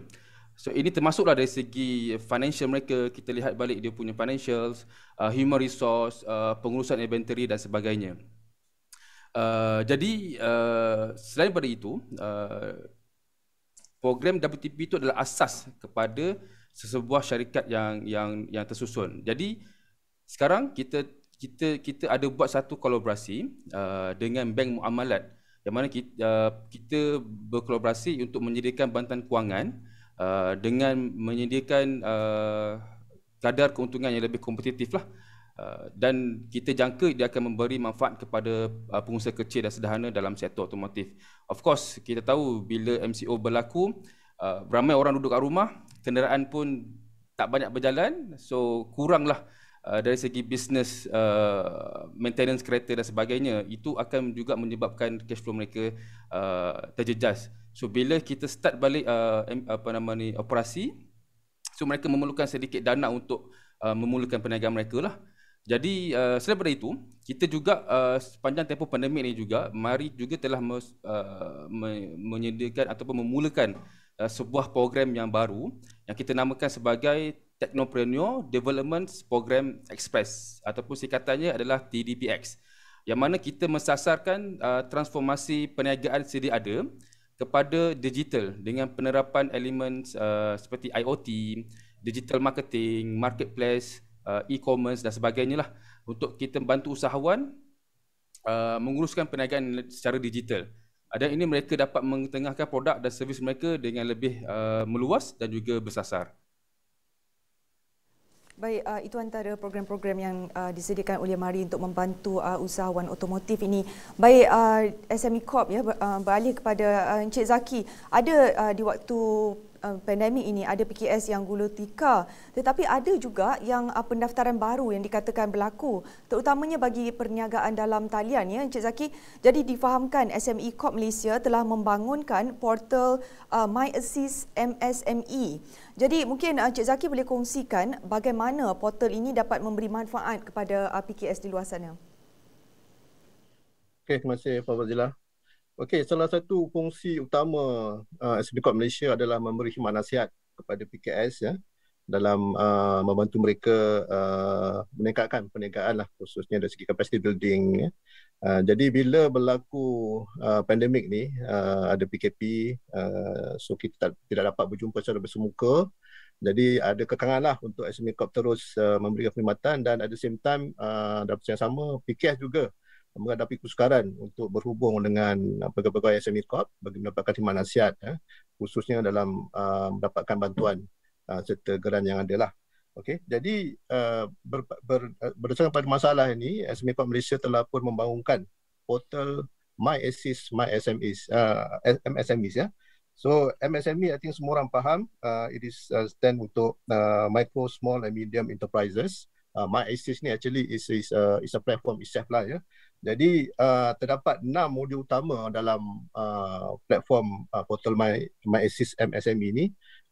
So ini termasuklah dari segi financial mereka, kita lihat balik dia punya financials, human resource, pengurusan inventory dan sebagainya. Jadi selain daripada itu, program WTP itu adalah asas kepada sebuah syarikat yang tersusun. Jadi sekarang kita ada buat satu kolaborasi dengan Bank Muamalat, yang mana kita berkolaborasi untuk menyediakan bantuan kewangan dengan menyediakan kadar keuntungan yang lebih kompetitif lah. Dan kita jangka dia akan memberi manfaat kepada pengusaha kecil dan sederhana dalam sektor otomotif. Of course, kita tahu bila MCO berlaku, ramai orang duduk kat rumah, kenderaan pun tak banyak berjalan, so kuranglah dari segi bisnes, maintenance kereta dan sebagainya. Itu akan juga menyebabkan cash flow mereka terjejas. So bila kita start balik operasi, so mereka memerlukan sedikit dana untuk memulakan perniagaan mereka lah. Jadi selain daripada itu, kita juga sepanjang tempoh pandemik ini juga, Mari juga telah menyediakan ataupun memulakan sebuah program yang baru yang kita namakan sebagai Technopreneur Development Program Express, ataupun singkatannya adalah TDPX, yang mana kita mensasarkan transformasi perniagaan sedia ada kepada digital dengan penerapan elemen seperti IoT, digital marketing, marketplace, e-commerce dan sebagainya lah, untuk kita bantu usahawan menguruskan perniagaan secara digital. Dan ini mereka dapat mengetengahkan produk dan servis mereka dengan lebih meluas dan juga bersasar. Baik, itu antara program-program yang disediakan oleh Mari untuk membantu usahawan otomotif ini. Baik, SME Corp beralih kepada Encik Zaki. Ada di waktu pandemik ini ada PKS yang gulung tikar, tetapi ada juga yang pendaftaran baru yang dikatakan berlaku, terutamanya bagi perniagaan dalam talian ya Encik Zaki. Jadi difahamkan SME Corp Malaysia telah membangunkan portal My Assist MSME. Jadi mungkin Encik Zaki boleh kongsikan bagaimana portal ini dapat memberi manfaat kepada PKS di luar sana. Okey, terima kasih Puan Fazilah. Okey, salah satu fungsi utama SME Corp Malaysia adalah memberi khidmat nasihat kepada PKS ya, membantu mereka meningkatkan perniagaan lah, khususnya dari segi capacity building. Jadi bila berlaku pandemik ni, ada PKP, so kita tidak dapat berjumpa secara bersemuka. Jadi ada kekangan lah untuk SME Corp terus memberikan perkhidmatan, dan at the same time dalam masa yang sama PKS juga menghadapi kesukaran untuk berhubung dengan pegawai SME Corp bagi mendapatkan khidmat nasihat, khususnya dalam mendapatkan bantuan serta geran yang ada lah. Okey, jadi berdasarkan pada masalah ini, SME Corp Malaysia telah pun membangunkan portal MyAssist MySMEs, MSMEs ya. So MSME, I think semua orang faham, it is stand untuk micro, small and medium enterprises. MyAssist ni actually is a platform itself lah ya. Jadi terdapat 6 modul utama dalam platform portal MyAssist MSME ni.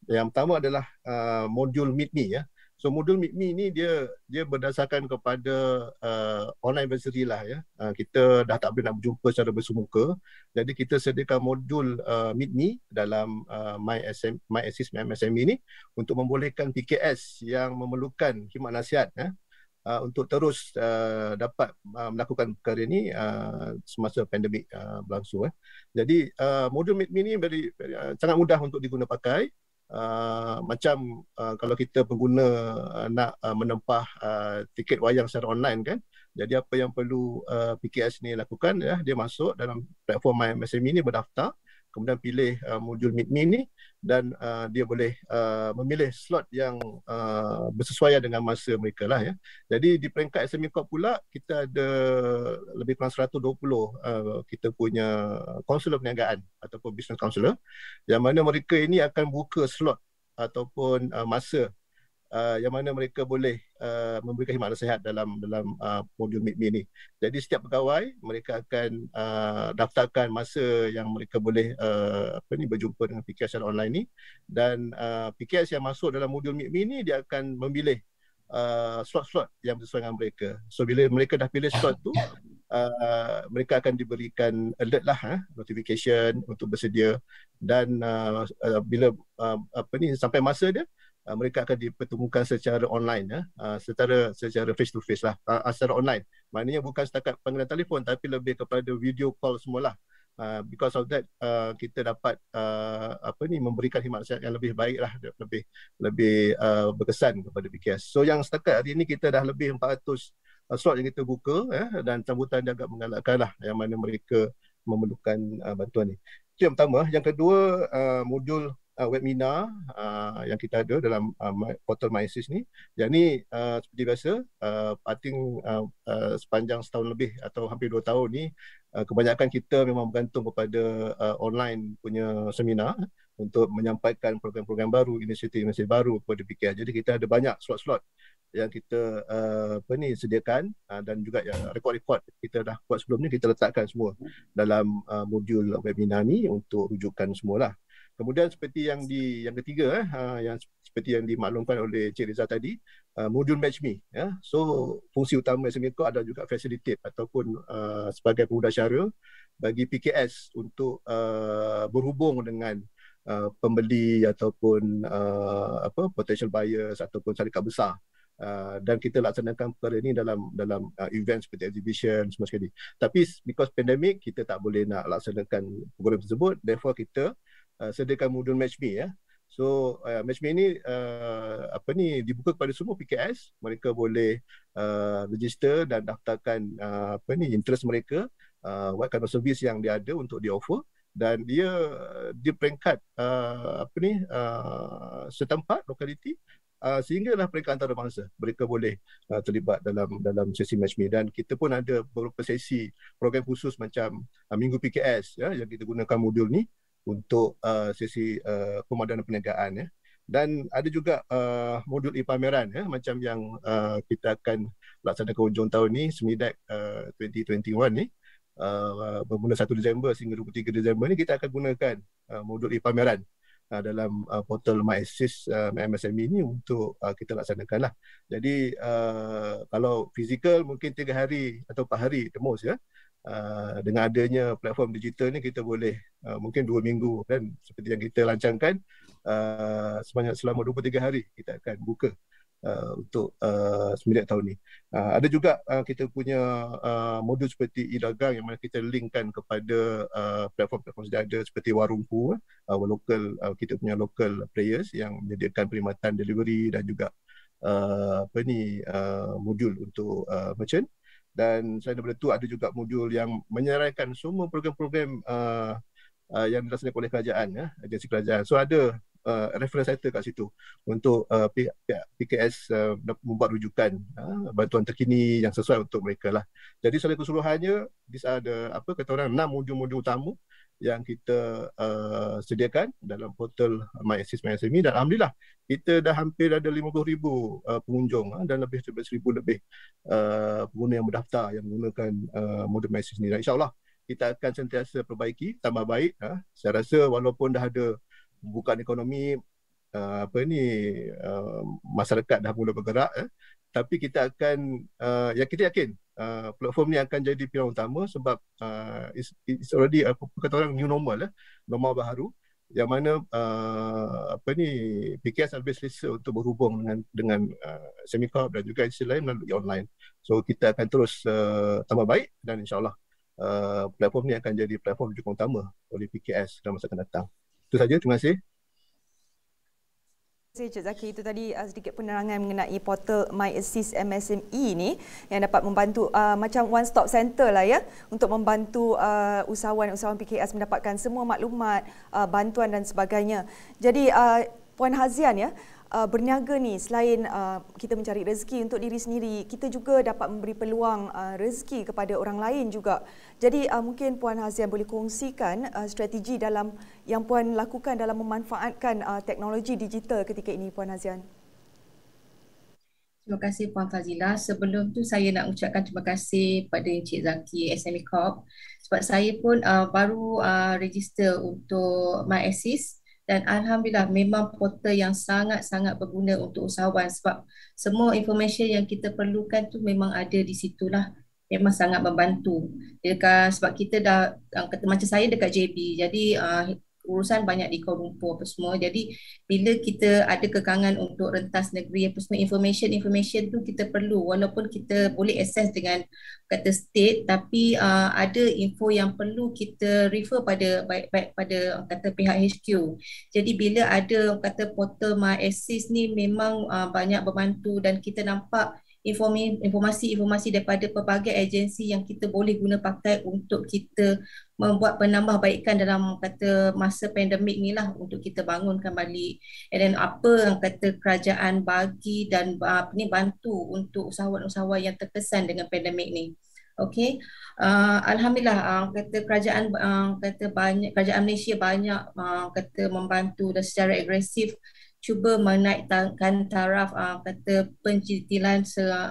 Yang pertama adalah modul Meet Me ya. So modul Meet Me ni dia berdasarkan kepada online advisory lah ya. Kita dah tak boleh nak berjumpa secara bersemuka. Jadi kita sediakan modul Meet Me dalam MyAssist MSME ni untuk membolehkan PKS yang memerlukan khidmat nasihat untuk terus dapat melakukan perkara ini semasa pandemik berlangsung. Jadi modul Meet Me ni sangat mudah untuk diguna pakai. Macam kalau kita pengguna nak menempah tiket wayang secara online kan, jadi apa yang perlu PKS ni lakukan ya, dia masuk dalam platform MSME ni, berdaftar, kemudian pilih modul Meet Me ni, dan dia boleh memilih slot yang bersesuaian dengan masa mereka lah ya. Jadi di peringkat SME Corp pula, kita ada lebih kurang 120 kita punya kaunselor perniagaan ataupun business counselor, yang mana mereka ini akan buka slot ataupun masa yang mana mereka boleh memberikan khidmat nasihat dalam modul Meet Me ni. Jadi setiap pegawai mereka akan daftarkan masa yang mereka boleh berjumpa dengan PKS secara online ni, dan PKS yang masuk dalam modul Meet Me ni dia akan memilih slot-slot yang sesuai dengan mereka. So bila mereka dah pilih slot tu, mereka akan diberikan alert lah, notification untuk bersedia, dan bila sampai masa dia, mereka akan dipertemukan secara online secara face to face lah, secara online. Maknanya bukan setakat panggilan telefon, tapi lebih kepada video call semualah. Because of that, kita dapat memberikan khidmat nasihat yang lebih baik lah, lebih berkesan kepada PKS. So yang setakat hari ini kita dah lebih 400 slot yang kita buka dan sambutan dia agak menggalakkan lah yang mana mereka memerlukan bantuan ni. Itu yang pertama. Yang kedua, modul webinar yang kita ada dalam portal MyAssist ni. Yang ni seperti biasa, I think sepanjang setahun lebih atau hampir 2 tahun ni, kebanyakan kita memang bergantung kepada online punya seminar untuk menyampaikan program-program baru, inisiatif baru kepada PKS. Jadi kita ada banyak slot-slot yang kita sediakan, dan juga rekod-rekod kita dah buat sebelum ni, kita letakkan semua dalam modul webinar ni untuk rujukan semualah. Kemudian seperti yang ketiga, yang seperti yang dimaklumkan oleh Cik Rizal tadi, modul Match Me. So fungsi utama SME Corp adalah juga facilitate ataupun sebagai pemudah cara bagi PKS untuk berhubung dengan pembeli ataupun potential buyers ataupun syarikat besar. Dan kita laksanakan perkara ini dalam event seperti exhibition semua sekali. Tapi because pandemik, kita tak boleh nak laksanakan program tersebut, therefore kita sediakan modul Match Me ya. So Match Me ni dibuka kepada semua PKS. Mereka boleh register dan daftarkan interest mereka, what kind of service yang dia ada untuk dia offer, dan dia di peringkat setempat lokaliti, sehinggalah peringkat antarabangsa mereka boleh terlibat dalam sesi Match Me. Dan kita pun ada beberapa sesi program khusus macam Minggu PKS ya, yang kita gunakan modul ni untuk sesi pemadanan perniagaan ya. Dan ada juga modul e-pameran ya, macam yang kita akan laksanakan hujung tahun ni, SMEDAC 2021 ni, bermula 1 Disember sehingga 23 Disember ni, kita akan gunakan modul e-pameran dalam portal MyAssist MSME ni untuk kita laksanakan lah. Jadi kalau fizikal mungkin 3 hari atau 4 hari temos ya. Dengan adanya platform digital ni, kita boleh mungkin 2 minggu kan, seperti yang kita rancangkan, sebanyak selama 23 hari kita akan buka untuk semenjak tahun ni. Ada juga kita punya modul seperti e-dagang yang mana kita linkkan kepada platform-platform sedia ada seperti Warungku, kita punya local players yang menyediakan perkhidmatan delivery dan juga modul untuk merchant. Dan selain daripada itu ada juga modul yang menyeraikan semua program-program yang dilaksanakan oleh kerajaan, agensi kerajaan. So ada reference center kat situ untuk pihak PKS membuat rujukan bantuan terkini yang sesuai untuk mereka lah. Jadi secara keseluruhannya ada 6 modul-modul utama yang kita sediakan dalam portal MyAssist MySME, dan alhamdulillah kita dah hampir ada 50,000 pengunjung dan lebih 1,000 lebih pengguna yang berdaftar yang menggunakan modul MyAssist ni. Dan insyaAllah kita akan sentiasa perbaiki, tambah baik. Saya rasa walaupun dah ada pembukaan ekonomi, masyarakat dah mula bergerak, tapi kita akan kita yakin platform ni akan jadi pilihan utama sebab it's already kata orang new normal, normal baru yang mana PKS lebih selesa untuk berhubung dengan Semicorp dan juga institusi lain melalui online. So kita akan terus tambah baik dan insyaAllah platform ni akan jadi platform rujukan utama oleh PKS dalam masa akan datang. Itu saja, terima kasih. Terima kasih Cik Zaki. Itu tadi sedikit penerangan mengenai portal MyAssist MSME ni yang dapat membantu macam one stop center lah ya, untuk membantu usahawan-usahawan PKS mendapatkan semua maklumat, bantuan dan sebagainya. Jadi Puan Hazian ya, berniaga ni selain kita mencari rezeki untuk diri sendiri, kita juga dapat memberi peluang rezeki kepada orang lain juga. Jadi mungkin Puan Hazian boleh kongsikan strategi dalam yang Puan lakukan dalam memanfaatkan teknologi digital ketika ini, Puan Hazian. Terima kasih Puan Fazila. Sebelum tu saya nak ucapkan terima kasih pada Encik Zaki SMEcorp sebab saya pun baru register untuk MyAssist. Dan alhamdulillah memang portal yang sangat-sangat berguna untuk usahawan sebab semua information yang kita perlukan tu memang ada di situlah. Memang sangat membantu. Sebab kita dah macam saya dekat JB, jadi urusan banyak di Kuala Lumpur apa semua. Jadi bila kita ada kekangan untuk rentas negeri apa semua, information tu kita perlu walaupun kita boleh access dengan kata state, tapi ada info yang perlu kita refer pada baik pada kata pihak HQ. Jadi bila ada kata portal MyAssist ni memang banyak membantu dan kita nampak informasi daripada pelbagai agensi yang kita boleh guna pakai untuk kita membuat penambahbaikan dalam kata masa pandemik ni lah untuk kita bangunkan balik. And then apa yang kata kerajaan bagi dan bantu untuk usahawan-usahawan yang terkesan dengan pandemik ni. Okey, alhamdulillah kata kerajaan kerajaan Malaysia banyak kata membantu dan secara agresif cuba menaikkan taraf kata pencicilan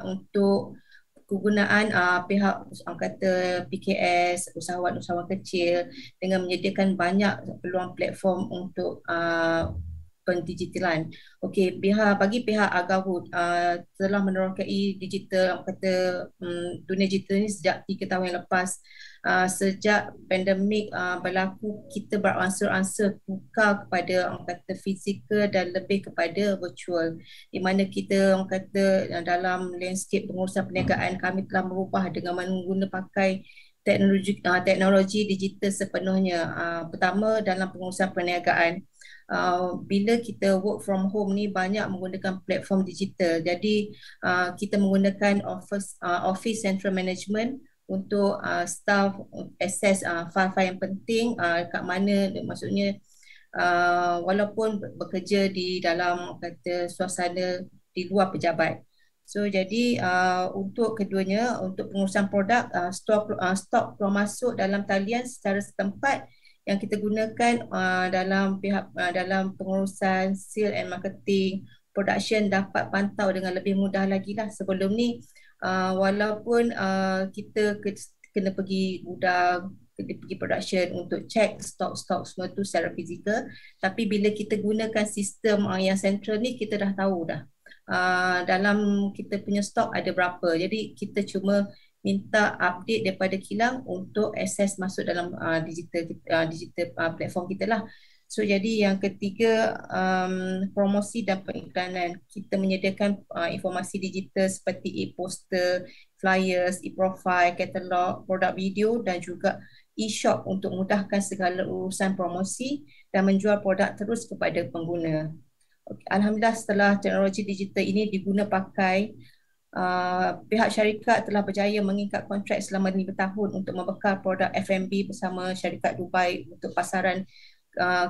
untuk kegunaan pihak kata PKS, usahawan-usahawan kecil dengan menyediakan banyak peluang platform untuk pendigitalan. Okey, bagi pihak Agawud telah menerokai digital kata dunia digital ini sejak 3 tahun yang lepas. Sejak pandemik berlaku, kita beransur-ansur tukar kepada kata fizikal dan lebih kepada virtual, di mana kita kata dalam landscape pengurusan perniagaan kami telah merubah dengan menggunakan pakai teknologi digital sepenuhnya. Pertama dalam pengurusan perniagaan, bila kita work from home ni banyak menggunakan platform digital. Jadi kita menggunakan Office Central Management untuk staff access file-file yang penting kat mana, maksudnya walaupun bekerja di dalam kata suasana di luar pejabat. So jadi untuk keduanya, untuk pengurusan produk, stok keluar masuk dalam talian secara setempat yang kita gunakan dalam pengurusan sale and marketing, production dapat pantau dengan lebih mudah lagi lah. Sebelum ni walaupun kita kena pergi gudang, kena pergi production untuk cek stok-stok semua tu secara fizikal, tapi bila kita gunakan sistem yang central ni, kita dah tahu dah dalam kita punya stok ada berapa. Jadi kita cuma minta update daripada kilang untuk akses masuk dalam digital platform kita lah. So jadi yang ketiga, promosi dan periklanan. Kita menyediakan informasi digital seperti e-poster, flyers, e-profile, katalog, produk video dan juga e-shop untuk mudahkan segala urusan promosi dan menjual produk terus kepada pengguna. Alhamdulillah, setelah teknologi digital ini diguna pakai, pihak syarikat telah berjaya mengikat kontrak selama 5 tahun untuk membekal produk F&B bersama syarikat Dubai untuk pasaran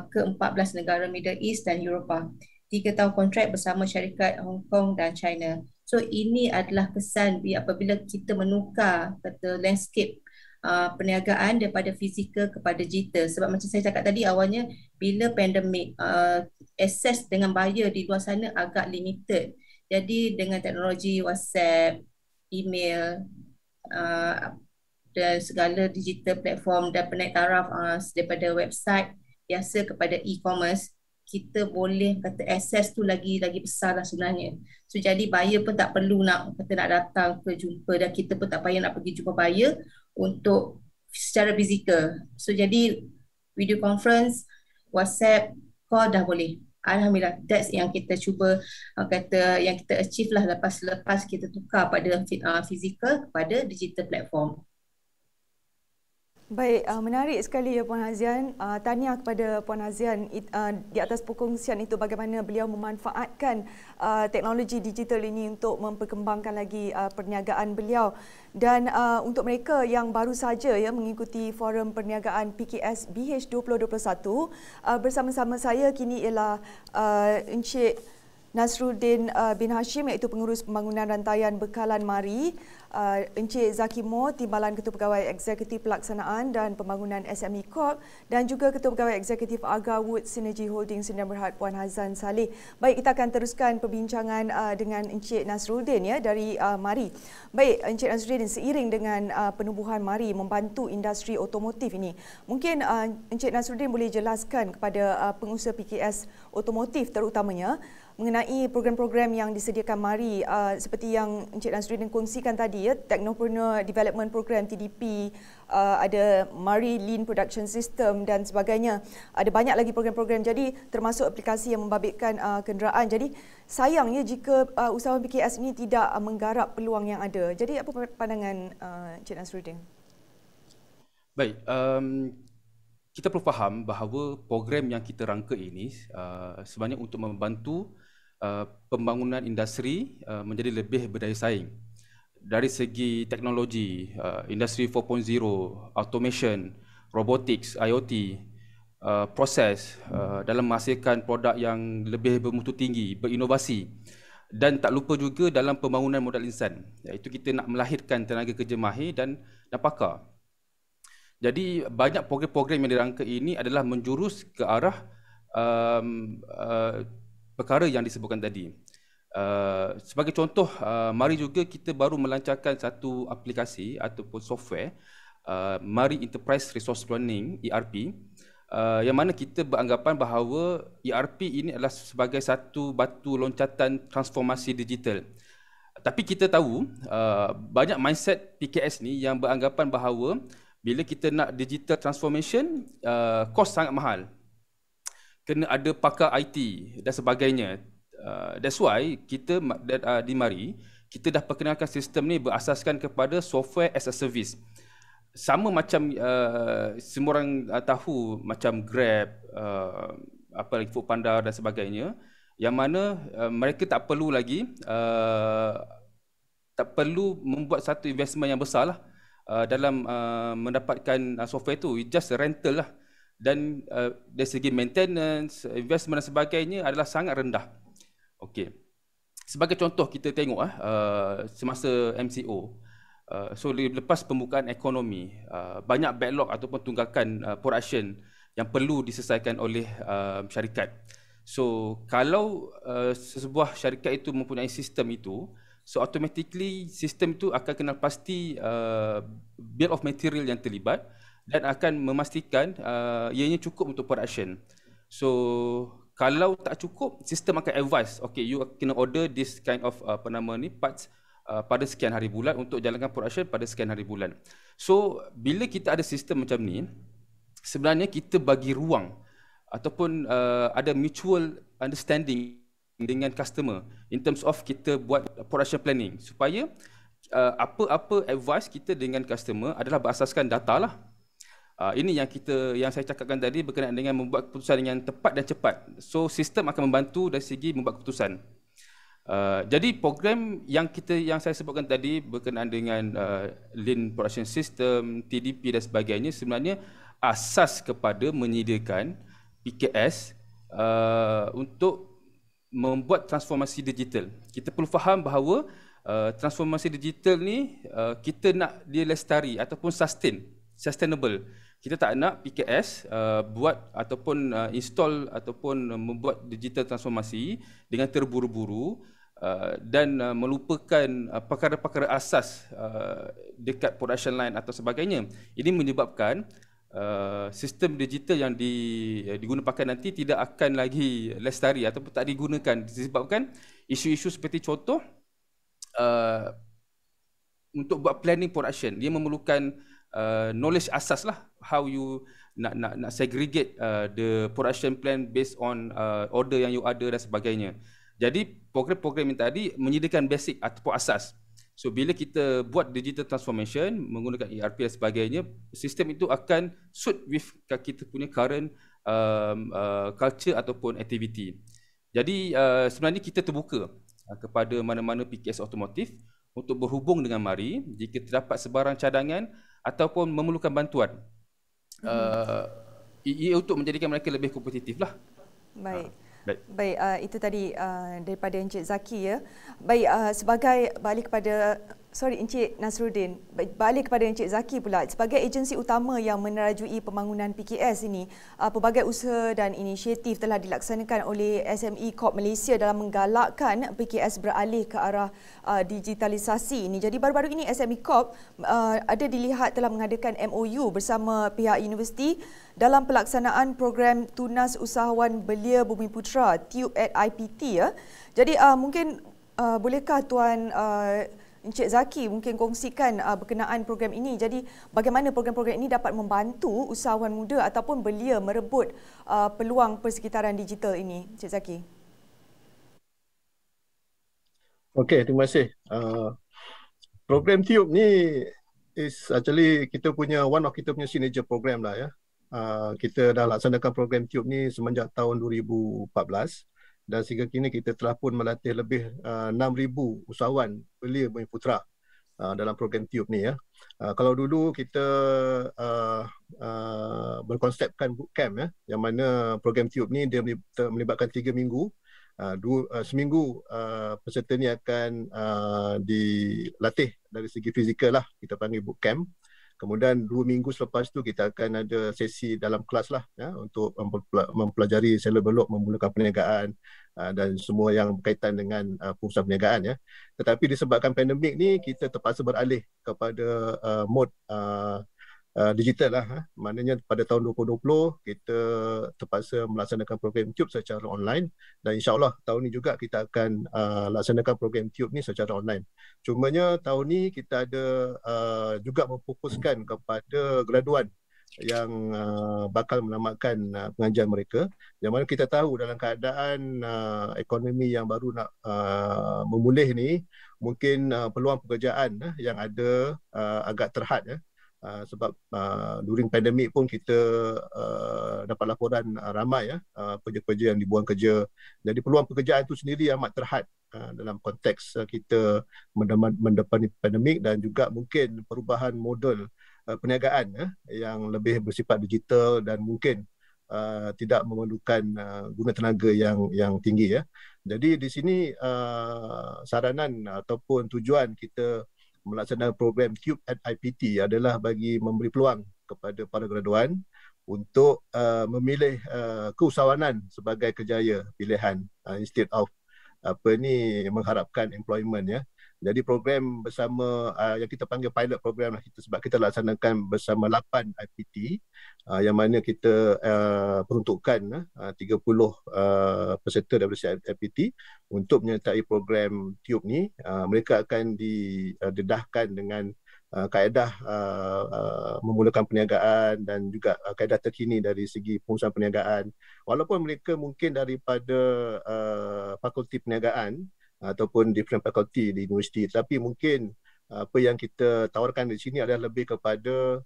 ke-14 negara Middle East dan Eropah. 3 tahun kontrak bersama syarikat Hong Kong dan China. So ini adalah kesan apabila kita menukar kata landscape perniagaan daripada fizikal kepada digital. Sebab macam saya cakap tadi awalnya, bila pandemik, akses dengan buyer di luar sana agak limited. Jadi dengan teknologi WhatsApp, email, dan segala digital platform dan penaik taraf daripada website biasa kepada e-commerce, kita boleh kata akses tu lagi besar lah sebenarnya. So jadi buyer pun tak perlu nak datang ke jumpa dan kita pun tak payah nak pergi jumpa buyer untuk secara fizikal. So jadi video conference, WhatsApp, call dah boleh. Alhamdulillah, that's yang kita cuba yang kita achieve lah lepas kita tukar pada fizikal kepada digital platform. Baik, menarik sekali ya Puan Hazian. Tahniah kepada Puan Hazian di atas perkongsian itu, bagaimana beliau memanfaatkan teknologi digital ini untuk memperkembangkan lagi perniagaan beliau. Dan untuk mereka yang baru saja ya mengikuti forum perniagaan PKS BH 2021, bersama-sama saya kini ialah Encik Nasruddin bin Hashim, iaitu pengurus pembangunan rantaian bekalan Mari, Encik Zaki Mo, Timbalan Ketua Pegawai Eksekutif Pelaksanaan dan Pembangunan SME Corp, dan juga Ketua Pegawai Eksekutif Aga Wood Synergy Holding Sdn Bhd Puan Hazan Saleh. Baik, kita akan teruskan perbincangan dengan Encik Nasruddin ya dari Mari. Baik, Encik Nasruddin, seiring dengan penubuhan Mari membantu industri otomotif ini, mungkin Encik Nasruddin boleh jelaskan kepada pengusaha PKS otomotif terutamanya mengenai program-program yang disediakan Mari, seperti yang Encik Nasruddin kongsikan tadi ya, Technopreneur Development Program TDP, ada Mari Lean Production System dan sebagainya. Ada banyak lagi program-program, jadi termasuk aplikasi yang membabitkan kenderaan. Jadi sayangnya jika usahawan PKS ini tidak menggarap peluang yang ada. Jadi apa pandangan Encik Nasruddin? Baik, kita perlu faham bahawa program yang kita rangka ini sebenarnya untuk membantu pembangunan industri menjadi lebih berdaya saing dari segi teknologi, industri 4.0, automation, robotics, IoT, proses dalam menghasilkan produk yang lebih bermutu tinggi, berinovasi, dan tak lupa juga dalam pembangunan modal insan, iaitu kita nak melahirkan tenaga kerja mahir dan pakar. Jadi banyak program-program yang dirangka ini adalah menjurus ke arah perkara yang disebutkan tadi. Sebagai contoh, Mari juga kita baru melancarkan satu aplikasi ataupun software, Mari Enterprise Resource Planning ERP, yang mana kita beranggapan bahawa ERP ini adalah sebagai satu batu loncatan transformasi digital. Tapi kita tahu banyak mindset PKS ni yang beranggapan bahawa bila kita nak digital transformation, kos sangat mahal. Kena ada pakar IT dan sebagainya. That's why kita di Mari, kita dah perkenalkan sistem ni berasaskan kepada software as a service. Sama macam semua orang tahu macam Grab, apa lagi Foodpanda dan sebagainya, yang mana mereka tak perlu lagi membuat satu investment yang besar lah dalam mendapatkan software tu. It's just a rental lah. Dan dari segi maintenance, investment dan sebagainya adalah sangat rendah. Okey. Sebagai contoh kita tengok semasa MCO, so lepas pembukaan ekonomi, banyak backlog ataupun tunggakan production yang perlu diselesaikan oleh syarikat. So kalau sebuah syarikat itu mempunyai sistem itu, so automatically sistem itu akan kenal pasti bill of material yang terlibat dan akan memastikan ianya cukup untuk production. So kalau tak cukup, sistem akan advise, okay, you kena order this kind of parts pada sekian hari bulan untuk jalankan production pada sekian hari bulan. So bila kita ada sistem macam ni, sebenarnya kita bagi ruang ataupun ada mutual understanding dengan customer in terms of kita buat production planning, supaya apa-apa advice kita dengan customer adalah berasaskan data lah. Ini yang saya cakapkan tadi berkenaan dengan membuat keputusan yang tepat dan cepat. So sistem akan membantu dari segi membuat keputusan. Jadi program yang saya sebutkan tadi berkenaan dengan Lean Production System, TDP dan sebagainya, sebenarnya asas kepada menyediakan PKS untuk membuat transformasi digital. Kita perlu faham bahawa transformasi digital ni kita nak dia lestari ataupun sustainable. Kita tak nak PKS buat ataupun install ataupun membuat digital transformasi dengan terburu-buru dan melupakan perkara-perkara asas dekat production line atau sebagainya. Ini menyebabkan sistem digital yang digunakan nanti tidak akan lagi lestari ataupun tak digunakan, disebabkan isu-isu seperti contoh untuk buat planning production, dia memerlukan knowledge asas lah, how you nak segregate the production plan based on order yang you ada dan sebagainya. Jadi program-program yang tadi menyediakan basic ataupun asas. So bila kita buat digital transformation menggunakan ERP dan sebagainya, sistem itu akan suit with kita punya current culture ataupun activity. Jadi sebenarnya kita terbuka kepada mana-mana PKS otomotif untuk berhubung dengan Mari jika terdapat sebarang cadangan ataupun memerlukan bantuan. Ia untuk menjadikan mereka lebih kompetitif lah. Baik. Baik, itu tadi daripada Encik Zaki ya. Baik, sebagai balik kepada Encik Nasruddin, balik kepada Encik Zaki pula, sebagai agensi utama yang menerajui pembangunan PKS ini, pelbagai usaha dan inisiatif telah dilaksanakan oleh SME Corp Malaysia dalam menggalakkan PKS beralih ke arah digitalisasi ini. Jadi baru-baru ini SME Corp ada dilihat telah mengadakan MOU bersama pihak universiti dalam pelaksanaan program Tunas Usahawan Belia Bumiputra TUBE at IPT ya. Jadi mungkin bolehkah Tuan Encik Zaki mungkin kongsikan berkenaan program ini. Jadi bagaimana program-program ini dapat membantu usahawan muda ataupun belia merebut peluang persekitaran digital ini, Encik Zaki? Okey, terima kasih. Program TUBE ni is actually kita punya kita punya signature program lah ya. Kita dah laksanakan program TUBE ni semenjak tahun 2014. Dan sehingga kini kita telah pun melatih lebih 6,000 usahawan belia Bumiputra dalam program TUBE ni ya. Kalau dulu kita berkonsepkan bootcamp ya, yang mana program TUBE ni dia melibatkan 3 minggu. Seminggu peserta ni akan dilatih dari segi fizikal lah, kita panggil bootcamp. Kemudian 2 minggu selepas tu kita akan ada sesi dalam kelas lah ya, untuk mempelajari selebelok memulakan perniagaan dan semua yang berkaitan dengan pengusahaan perniagaan ya. Tetapi disebabkan pandemik ni kita terpaksa beralih kepada mode digital lah. Maknanya pada tahun 2020 kita terpaksa melaksanakan program TUBE secara online, dan insyaAllah tahun ni juga kita akan laksanakan program TUBE ni secara online. Cumanya tahun ni kita ada juga memfokuskan kepada graduan yang bakal menamatkan pengajian mereka, yang mana kita tahu dalam keadaan ekonomi yang baru nak memulih ni, mungkin peluang pekerjaan yang ada agak terhad ya. Sebab during pandemik pun kita dapat laporan ramai ya pekerja-pekerja yang dibuang kerja. Jadi peluang pekerjaan itu sendiri amat terhad dalam konteks kita mendepani pandemik, dan juga mungkin perubahan model perniagaan yang lebih bersifat digital dan mungkin tidak memerlukan guna tenaga yang tinggi ya. Jadi di sini saranan ataupun tujuan kita melaksanakan program TUBE at IPT adalah bagi memberi peluang kepada para graduan untuk memilih keusahawanan sebagai kerjaya pilihan instead of mengharapkan employment ya. Jadi program bersama yang kita panggil pilot program lah kita, sebab kita laksanakan bersama 8 IPT yang mana kita peruntukkan 30 peserta daripada IPT untuk menyertai program TUBE ni. Mereka akan didedahkan dengan kaedah memulakan perniagaan dan juga kaedah terkini dari segi pengurusan perniagaan. Walaupun mereka mungkin daripada fakulti perniagaan ataupun different faculty di universiti, tapi mungkin apa yang kita tawarkan di sini adalah lebih kepada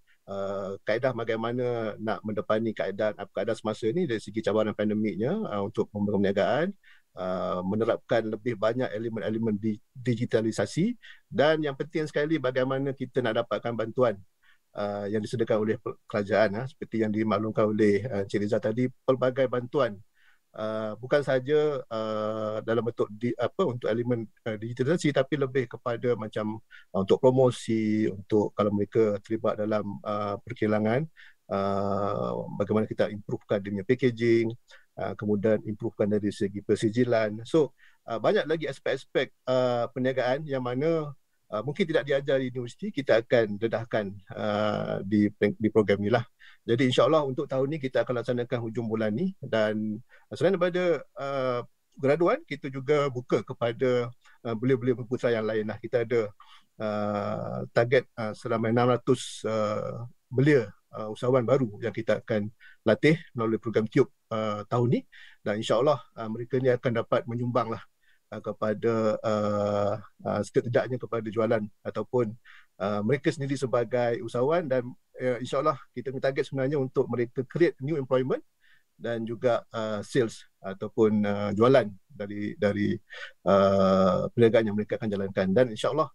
kaedah bagaimana nak mendepani keadaan semasa ini dari segi cabaran pandemiknya untuk memulakan perniagaan, menerapkan lebih banyak elemen-elemen digitalisasi, dan yang penting sekali bagaimana kita nak dapatkan bantuan yang disediakan oleh kerajaan, seperti yang dimaklumkan oleh Encik Rizal tadi, pelbagai bantuan. Bukan saja dalam bentuk untuk elemen digitalisasi, tapi lebih kepada macam untuk promosi, untuk kalau mereka terlibat dalam perkilangan, bagaimana kita improvekan dia punya packaging, kemudian improvekan dari segi persijilan. So banyak lagi aspek-aspek perniagaan yang mana mungkin tidak diajar di universiti, kita akan dedahkan di program ni lah. Jadi insyaAllah untuk tahun ni kita akan laksanakan hujung bulan ni, dan selain daripada graduan, kita juga buka kepada belia-belia berputra yang lain lah. Kita ada target seramai 600 belia usahawan baru yang kita akan latih melalui program TUBE tahun ni, dan insyaAllah mereka ni akan dapat menyumbang lah kepada setidaknya kepada jualan ataupun mereka sendiri sebagai usahawan, dan insyaAllah kita punya target sebenarnya untuk mereka create new employment dan juga sales ataupun jualan dari perniagaan yang mereka akan jalankan. Dan insyaAllah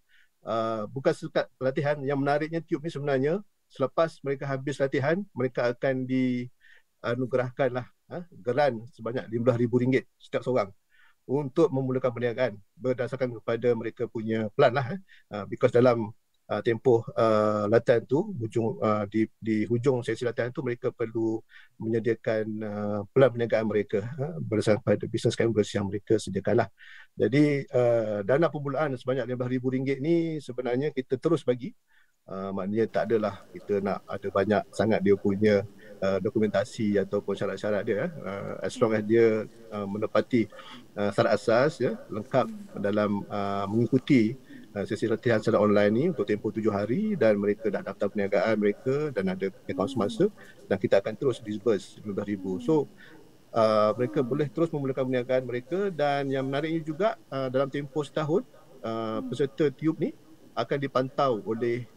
bukan sekat pelatihan, yang menariknya TUBE ni sebenarnya selepas mereka habis latihan, mereka akan dianugerahkan lah geran sebanyak RM15,000 setiap seorang untuk memulakan perniagaan berdasarkan kepada mereka punya plan lah. Because dalam tempoh latihan tu, di hujung sesi latihan tu, mereka perlu menyediakan plan perniagaan mereka berdasarkan pada business canvas yang mereka sediakan lah. Jadi dana permulaan sebanyak RM15,000 ni sebenarnya kita terus bagi. Maknanya tak adalah kita nak ada banyak sangat dia punya dokumentasi ataupun syarat-syarat dia. As long as dia menepati syarat asas, lengkap dalam mengikuti sesi latihan secara online ni untuk tempoh 7 hari, dan mereka dah daftar perniagaan mereka dan ada akaun semasa, dan kita akan terus disburse RM15,000. So mereka boleh terus memulakan perniagaan mereka. Dan yang menariknya juga dalam tempoh setahun, peserta TUBE ni akan dipantau oleh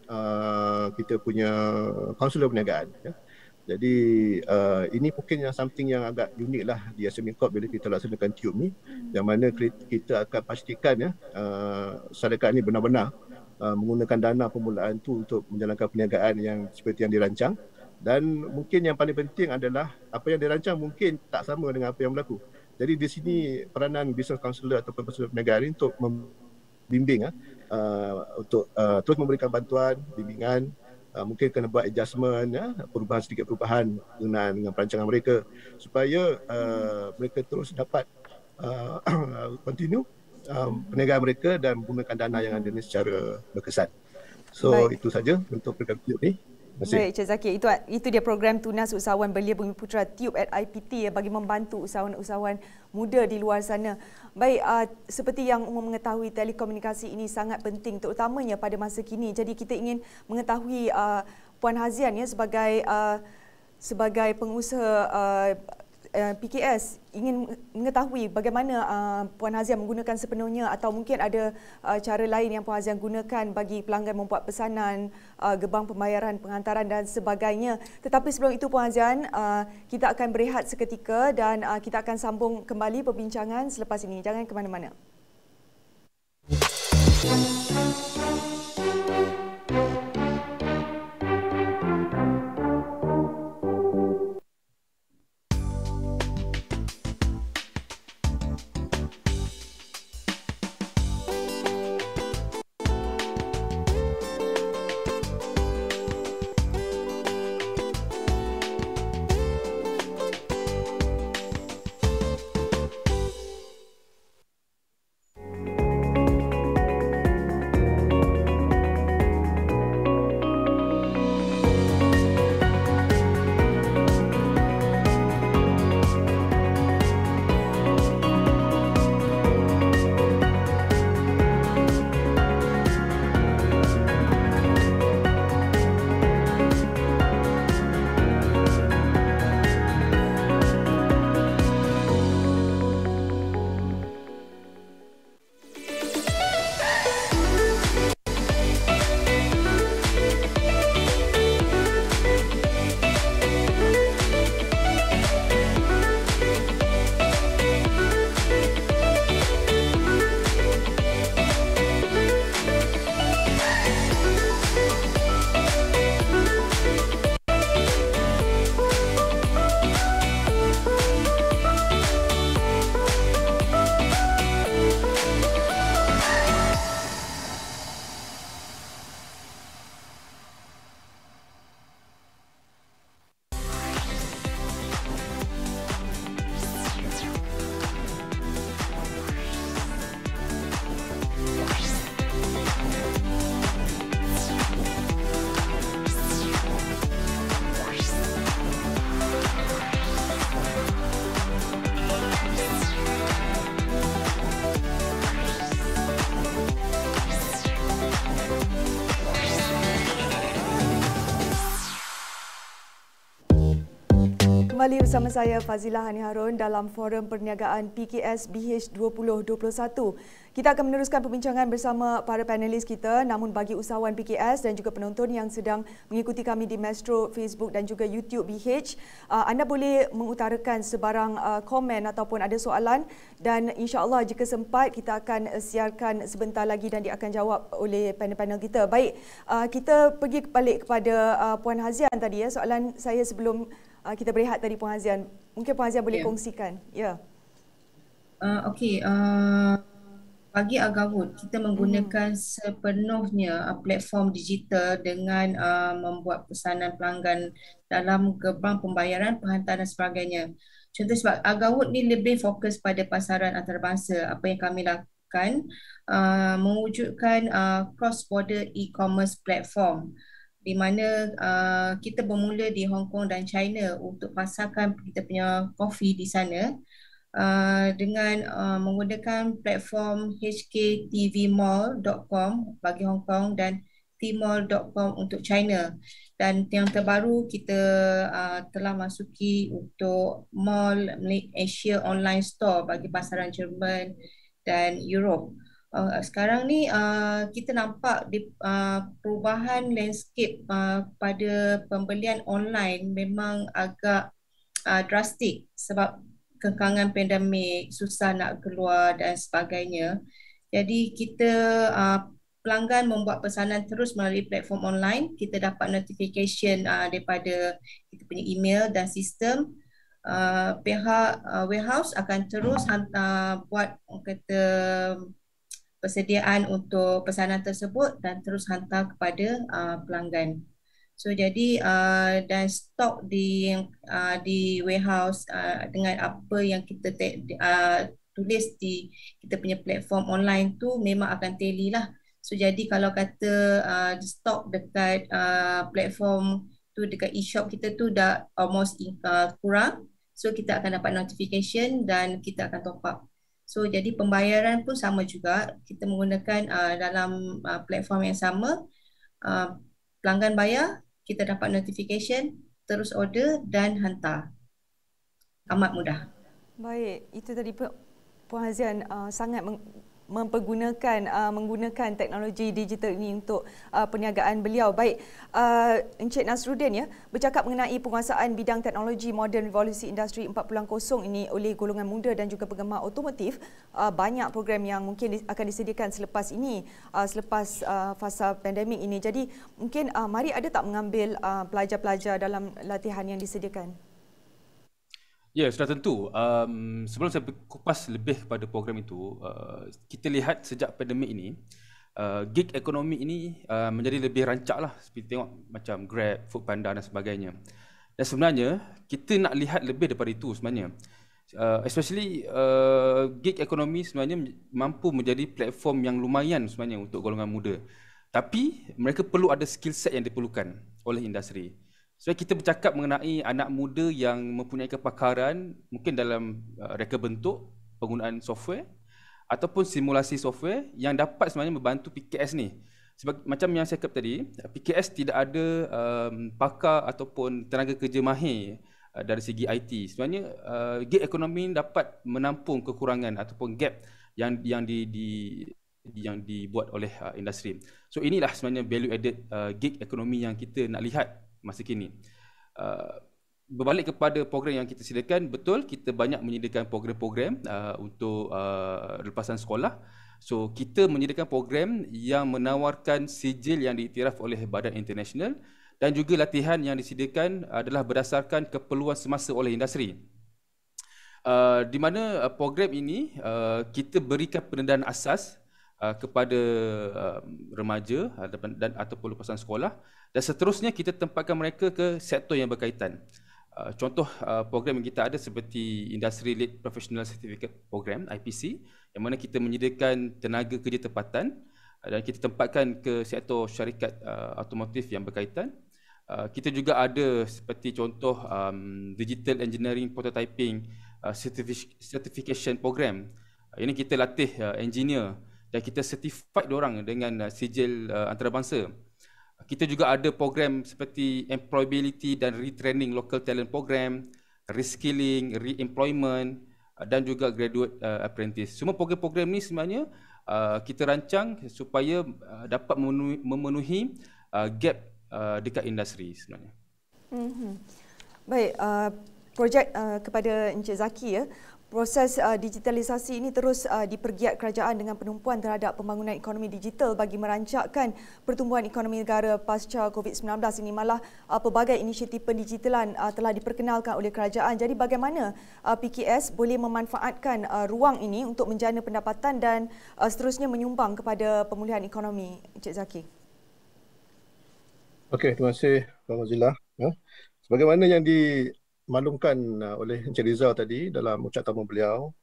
kita punya kaunselor perniagaan. Jadi ini mungkin yang something yang agak unik lah di SME Corp bila kita laksanakan TUBE ni, yang mana kita akan pastikan syarikat ni benar-benar menggunakan dana permulaan tu untuk menjalankan perniagaan yang seperti yang dirancang. Dan mungkin yang paling penting adalah apa yang dirancang mungkin tak sama dengan apa yang berlaku. Jadi di sini peranan business counselor ataupun peserta perniagaan ini untuk membimbing untuk terus memberikan bantuan, bimbingan, mungkin kena buat adjustment, sedikit perubahan berkenaan dengan perancangan mereka supaya mereka terus dapat continue perniagaan mereka dan menggunakan dana yang ada ni secara berkesan. So itu saja untuk program TUBE ni. Baik, Encik Zakir. Itu dia program Tunas Usahawan Belia Bumi Putra TUBE at IPT bagi membantu usahawan-usahawan muda di luar sana. Baik, seperti yang umum mengetahui, telekomunikasi ini sangat penting terutamanya pada masa kini. Jadi kita ingin mengetahui Puan Hazian sebagai pengusaha PKS, ingin mengetahui bagaimana Puan Hazian menggunakan sepenuhnya, atau mungkin ada cara lain yang Puan Hazian gunakan bagi pelanggan membuat pesanan, gerbang pembayaran, penghantaran dan sebagainya. Tetapi sebelum itu Puan Hazian, kita akan berehat seketika dan kita akan sambung kembali perbincangan selepas ini. Jangan ke mana-mana. Kembali bersama saya Fazilah Hani Harun dalam Forum Perniagaan PKS BH 2021. Kita akan meneruskan perbincangan bersama para panelis kita, namun bagi usahawan PKS dan juga penonton yang sedang mengikuti kami di Mastro, Facebook dan juga YouTube BH, anda boleh mengutarakan sebarang komen ataupun ada soalan, dan insya-Allah jika sempat kita akan siarkan sebentar lagi dan dia akan jawab oleh panel-panel kita. Baik, kita pergi balik kepada Puan Hazian tadi ya. Soalan saya sebelum kita berehat tadi, Puan Hazian. Mungkin Puan Hazian boleh kongsikan. Ya. Okey, bagi Agawut, kita menggunakan sepenuhnya platform digital dengan membuat pesanan pelanggan dalam gerbang pembayaran, penghantaran dan sebagainya. Contoh sebab Agawut ni lebih fokus pada pasaran antarabangsa. Apa yang kami lakukan, mewujudkan cross-border e-commerce platform di mana kita bermula di Hong Kong dan China untuk pasarkan kita punya kopi di sana. Dengan menggunakan platform hktvmall.com bagi Hong Kong dan tmall.com untuk China. Dan yang terbaru kita telah masuki untuk Mall Asia Online Store bagi pasaran Jerman dan Europe. Sekarang ni kita nampak perubahan landscape pada pembelian online memang agak drastik sebab kekangan pandemik, susah nak keluar dan sebagainya. Jadi kita pelanggan membuat pesanan terus melalui platform online. Kita dapat notification daripada kita punya email dan sistem. Pihak warehouse akan terus buat persediaan untuk pesanan tersebut dan terus hantar kepada pelanggan. So jadi dan stok di warehouse dengan apa yang kita tulis di kita punya platform online tu memang akan tally lah. So jadi kalau kata stok dekat platform tu dekat e-shop kita tu dah almost kurang, so kita akan dapat notification dan kita akan top up. So jadi pembayaran pun sama juga, kita menggunakan dalam platform yang sama. Pelanggan bayar, kita dapat notification, terus order dan hantar. Amat mudah. Baik, itu tadi Puan Hazian sangat menggunakan teknologi digital ini untuk perniagaan beliau. Baik, Encik Nasruddin ya, bercakap mengenai penguasaan bidang teknologi moden revolusi industri 4.0 ini oleh golongan muda dan juga penggemar otomotif. Banyak program yang mungkin akan disediakan selepas ini, selepas fasa pandemik ini. Jadi mungkin mari ada tak mengambil pelajar-pelajar dalam latihan yang disediakan? Ya, sudah tentu. Sebelum saya kupas lebih kepada program itu, kita lihat sejak pandemik ini, gig ekonomi ini menjadi lebih rancak lah. Seperti tengok macam Grab, Foodpanda dan sebagainya. Dan sebenarnya, kita nak lihat lebih daripada itu sebenarnya. Especially gig ekonomi sebenarnya mampu menjadi platform yang lumayan sebenarnya untuk golongan muda. Tapi mereka perlu ada skill set yang diperlukan oleh industri. So kita bercakap mengenai anak muda yang mempunyai kepakaran mungkin dalam reka bentuk, penggunaan software ataupun simulasi software yang dapat sebenarnya membantu PKS ni. Sebab macam yang saya cakap tadi, PKS tidak ada pakar ataupun tenaga kerja mahir dari segi IT. Sebenarnya gig ekonomi dapat menampung kekurangan ataupun gap yang dibuat oleh industri. So inilah sebenarnya value added gig ekonomi yang kita nak lihat masa kini. Berbalik kepada program yang kita sediakan, betul kita banyak menyediakan program-program untuk lepasan sekolah. So kita menyediakan program yang menawarkan sijil yang diiktiraf oleh badan internasional dan juga latihan yang disediakan adalah berdasarkan keperluan semasa oleh industri. Di mana program ini kita berikan pendanaan asas kepada remaja dan ataupun lepasan sekolah, dan seterusnya kita tempatkan mereka ke sektor yang berkaitan. Contoh program yang kita ada seperti Industry Lead Professional Certificate Program IPC, yang mana kita menyediakan tenaga kerja tempatan dan kita tempatkan ke sektor syarikat automotif yang berkaitan. Kita juga ada seperti contoh Digital Engineering Prototyping Certification Program. Ini kita latih engineer dan kita certified diorang dengan sijil antarabangsa. Kita juga ada program seperti Employability dan Retraining Local Talent Program, reskilling, re-employment dan juga graduate apprentice. Semua program-program ni sebenarnya kita rancang supaya dapat memenuhi gap dekat industri sebenarnya. Baik, projek kepada Encik Zaki ya. Proses digitalisasi ini terus dipergiat kerajaan dengan penumpuan terhadap pembangunan ekonomi digital bagi merancakkan pertumbuhan ekonomi negara pasca COVID-19 ini. Malah pelbagai inisiatif pendigitalan telah diperkenalkan oleh kerajaan. Jadi bagaimana PKS boleh memanfaatkan ruang ini untuk menjana pendapatan dan seterusnya menyumbang kepada pemulihan ekonomi, Encik Zaki? Okey, terima kasih Puan Fazila. Sebagaimana yang dimaklumkan oleh Encik Rizal tadi dalam ucap tamu beliau,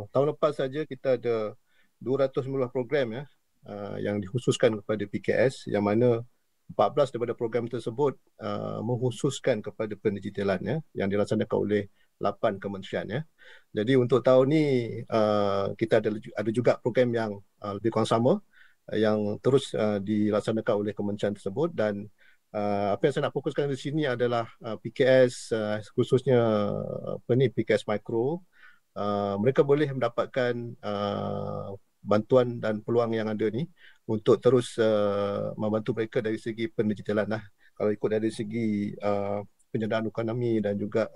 tahun lepas saja kita ada 290 program yang dikhususkan kepada PKS, yang mana 14 daripada program tersebut mengkhususkan kepada pendigitalan yang dilaksanakan oleh 8 kementerian. Jadi untuk tahun ni kita ada juga program yang lebih kurang sama yang terus dilaksanakan oleh kementerian tersebut, dan apa yang saya nak fokuskan di sini adalah PKS, khususnya PKS Micro. Mereka boleh mendapatkan bantuan dan peluang yang ada ni untuk terus membantu mereka dari segi pendigitalan. Kalau ikut dari segi penyediaan ekonomi dan juga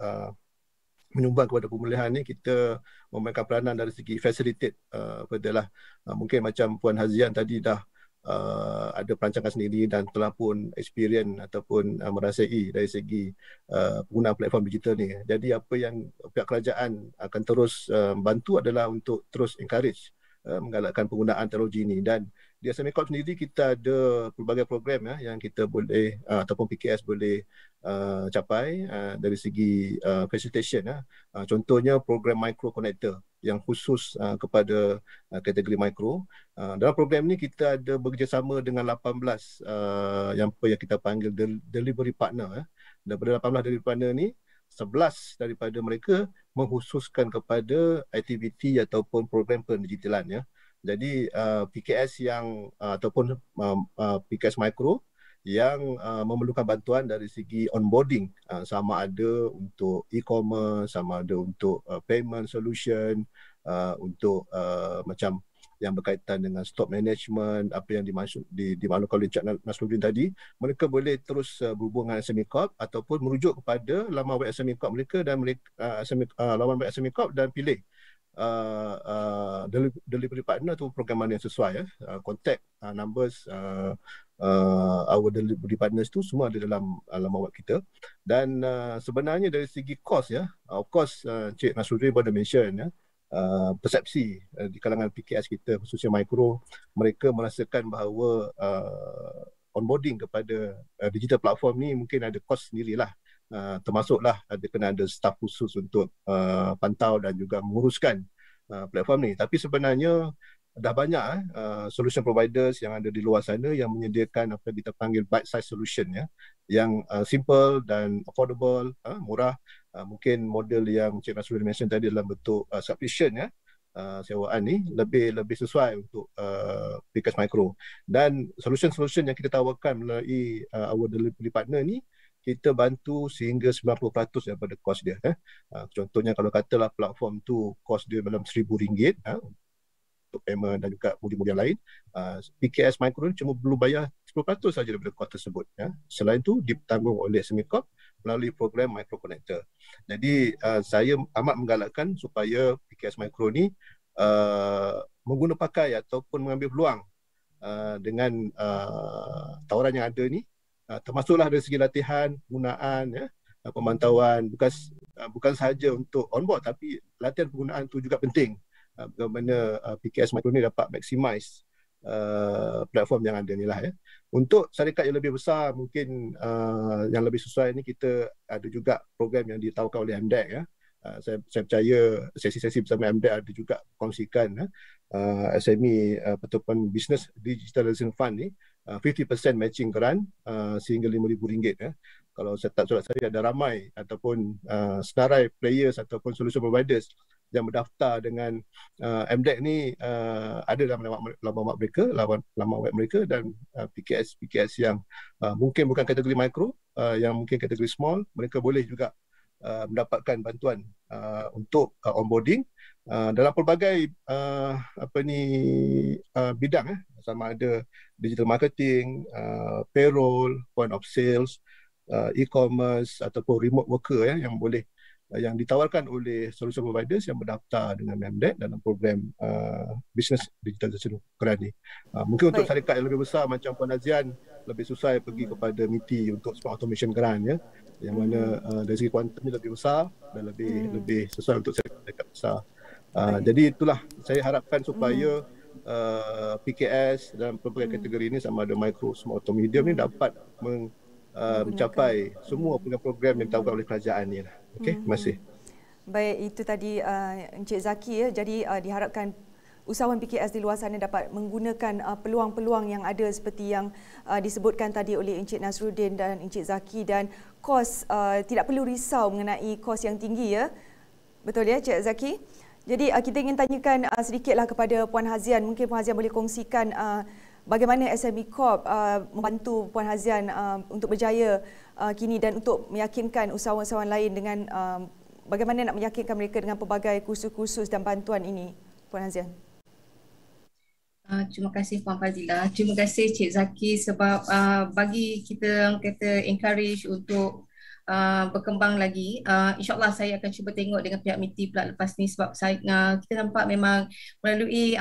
menyumbang kepada pemulihan ni, kita memainkan peranan dari segi facilitate mungkin macam Puan Hazian tadi dah ada perancangan sendiri dan telah pun experience ataupun merasai dari segi penggunaan platform digital ni. Jadi apa yang pihak kerajaan akan terus bantu adalah untuk terus encourage menggalakkan penggunaan teknologi ini. Dan di SME Corp sendiri kita ada pelbagai program yang kita boleh ataupun PKS boleh capai dari segi facilitation. Contohnya program Micro Connector yang khusus kepada kategori mikro. Dalam program ni kita ada bekerjasama dengan 18 yang kita panggil delivery partner. Daripada 18 delivery partner ni, 11 daripada mereka mengkhususkan kepada aktiviti ataupun program pendigitalan. Jadi PKS yang ataupun PKS Micro yang memerlukan bantuan dari segi onboarding, sama ada untuk e-commerce, sama ada untuk payment solution, untuk macam yang berkaitan dengan stock management, apa yang dimaklumkan oleh Encik Nasruddin tadi, mereka boleh terus berhubung dengan SME Corp ataupun merujuk kepada laman web SME Corp mereka dan laman web SME Corp dan pilih delivery partner atau program mana yang sesuai. Contact numbers our delivery partners tu semua ada dalam laman web kita. Dan sebenarnya dari segi cost, of course Encik Nasruddin pun ada mention persepsi di kalangan PKS kita khususnya mikro, mereka merasakan bahawa onboarding kepada digital platform ni mungkin ada kos sendirilah, termasuklah kena ada staff khusus untuk pantau dan juga menguruskan platform ni. Tapi sebenarnya dah banyak solution providers yang ada di luar sana yang menyediakan apa yang kita panggil bite size solution, yang simple dan affordable, murah. Mungkin model yang Encik Nasruddin mention tadi dalam bentuk subscription, sewaan ni lebih sesuai untuk PKS Micro. Dan solution-solution yang kita tawarkan melalui our delivery partner ni, kita bantu sehingga 90% daripada kos dia. Contohnya kalau katalah platform tu kos dia dalam RM1,000 untuk payment dan juga modul-modul yang lain, PKS Micro ni cuma perlu bayar 10% saja daripada kos tersebut. Selain itu ditanggung oleh SME Corp melalui program Micro Connector. Jadi saya amat menggalakkan supaya PKS Micro ni mengguna pakai ataupun mengambil peluang dengan tawaran yang ada ni, termasuklah dari segi latihan, penggunaan, pemantauan, bukan sahaja untuk onboard, tapi latihan penggunaan tu juga penting. Bagaimana PKS Micro ni dapat maximize platform yang ada ni lah. Untuk syarikat yang lebih besar, mungkin yang lebih sesuai ni, kita ada juga program yang ditawarkan oleh MDEC. Saya percaya sesi-sesi bersama MDEC ada juga kongsikan SME ataupun Business Digitalization Fund ni 50% matching grant sehingga RM5,000. Kalau saya tak salah, saya ada ramai ataupun senarai players ataupun solution providers yang berdaftar dengan MDEC ni, ada dalam laman web mereka, dan PKS yang mungkin bukan kategori mikro, yang mungkin kategori small, mereka boleh juga mendapatkan bantuan untuk onboarding dalam pelbagai bidang, sama ada digital marketing, payroll, point of sales, e-commerce ataupun remote worker yang boleh yang ditawarkan oleh solution providers yang berdaftar dengan MEMDET dalam program Business Digitalisation Grant ni. Mungkin untuk syarikat yang lebih besar macam Puan Azian lebih susah pergi kepada MITI untuk Smart Automation Grant, yang mana dari segi kuantumnya lebih besar dan lebih sesuai untuk syarikat besar. Jadi itulah saya harapkan supaya PKS dalam pelbagai kategori ini, sama ada micro, small atau medium ni, dapat mencapai semua program yang ditawarkan oleh kerajaan ni. Okey, terima kasih. Baik, itu tadi Encik Zaki ya. Jadi diharapkan usahawan PKS di luar sana dapat menggunakan peluang-peluang yang ada seperti yang disebutkan tadi oleh Encik Nazruddin dan Encik Zaki, dan kos tidak perlu risau mengenai kos yang tinggi ya. Betul ya Encik Zaki? Jadi kita ingin tanyakan sedikitlah kepada Puan Hazian. Mungkin Puan Hazian boleh kongsikan bagaimana SME Corp membantu Puan Hazian untuk berjaya kini dan untuk meyakinkan usahawan-usahawan lain dengan bagaimana nak meyakinkan mereka dengan pelbagai kursus-kursus dan bantuan ini, Puan Hazian. Terima kasih Puan Fazila. Terima kasih Cik Zaki sebab bagi kita encourage untuk berkembang lagi. InsyaAllah saya akan cuba tengok dengan pihak MITI pula lepas ni, sebab kita nampak memang melalui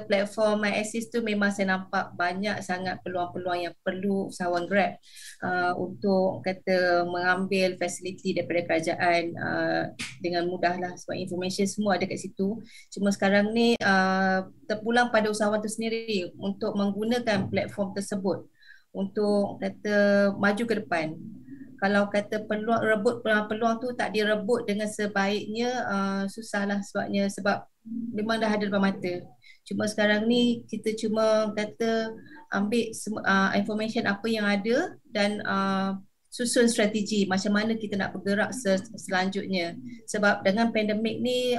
platform MyAssist tu memang saya nampak banyak sangat peluang-peluang yang perlu usahawan Grab untuk mengambil fasiliti daripada kerajaan dengan mudah lah, sebab information semua ada kat situ. Cuma sekarang ni terpulang pada usahawan tu sendiri untuk menggunakan platform tersebut untuk maju ke depan. Kalau rebut peluang tu tak direbut dengan sebaiknya, susahlah sebab memang dah ada depan mata. Cuma sekarang ni kita cuma ambil information apa yang ada dan susun strategi macam mana kita nak bergerak selanjutnya. Sebab dengan pandemik ni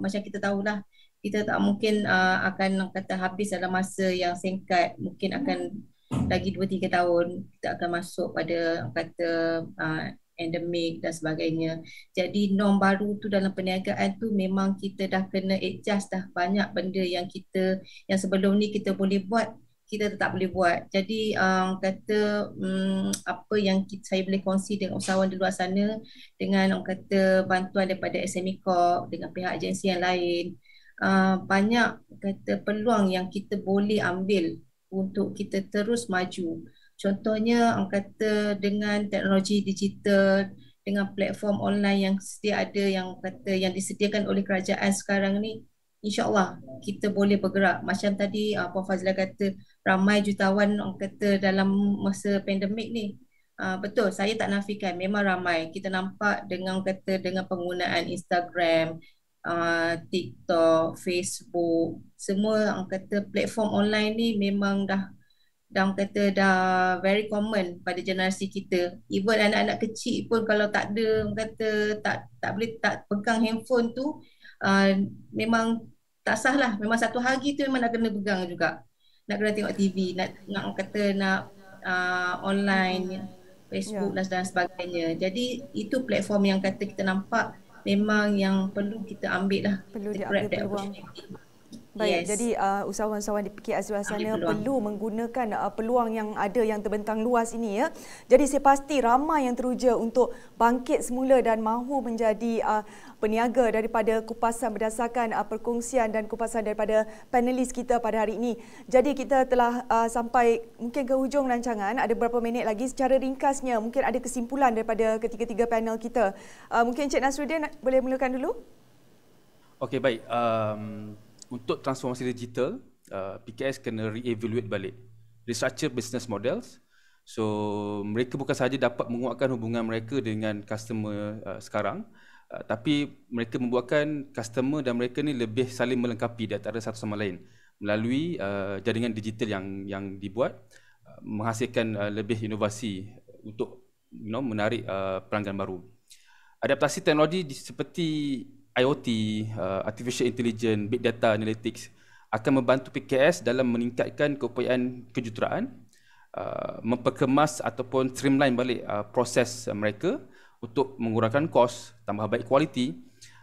macam kita tahulah, kita tak mungkin akan habis dalam masa yang singkat. Mungkin akan lagi 2-3 tahun kita akan masuk pada endemik dan sebagainya. Jadi norm baru tu dalam perniagaan tu memang kita dah kena adjust dah. Banyak benda yang sebelum ni kita boleh buat, kita tak boleh buat. Jadi apa yang saya boleh kongsi dengan usahawan di luar sana, dengan bantuan daripada SME Corp, dengan pihak agensi yang lain, banyak peluang yang kita boleh ambil untuk kita terus maju. Contohnya dengan teknologi digital, dengan platform online yang sedia ada, yang disediakan oleh kerajaan sekarang ni, insya-Allah kita boleh bergerak. Macam tadi Puan Fazila kata ramai jutawan dalam masa pandemik ni. Betul, saya tak nafikan, memang ramai. Kita nampak dengan penggunaan Instagram, TikTok, Facebook, semua platform online ni memang dah very common pada generasi kita. Even anak-anak kecil pun kalau tak ada tak boleh pegang handphone tu, memang tak sah lah. Memang satu hari tu memang nak kena pegang juga. Nak kena tengok TV, nak online, Facebook dan sebagainya. Jadi itu platform yang kita nampak memang yang perlu kita ambil lah. Perlu diambil peluang. Baik, yes. Jadi usahawan-usahawan di PKS luar sana perlu menggunakan peluang yang ada yang terbentang luas ini ya. Jadi saya pasti ramai yang teruja untuk bangkit semula dan mahu menjadi peniaga daripada kupasan berdasarkan perkongsian dan kupasan daripada panelis kita pada hari ini. Jadi kita telah sampai mungkin ke hujung rancangan, ada beberapa minit lagi. Secara ringkasnya mungkin ada kesimpulan daripada ketiga-tiga panel kita. Mungkin Encik Nazruddin boleh mulakan dulu? Okey, baik. Untuk transformasi digital, PKS kena re-evaluate balik, restructure business models. So mereka bukan sahaja dapat menguatkan hubungan mereka dengan customer sekarang, tapi mereka membuatkan customer dan mereka ni lebih saling melengkapi di antara satu sama lain melalui jaringan digital yang dibuat, menghasilkan lebih inovasi untuk menarik pelanggan baru. Adaptasi teknologi seperti IoT, Artificial Intelligence, Big Data Analytics akan membantu PKS dalam meningkatkan keupayaan kejuruteraan, memperkemas ataupun streamline balik proses mereka untuk mengurangkan kos, tambah baik kualiti,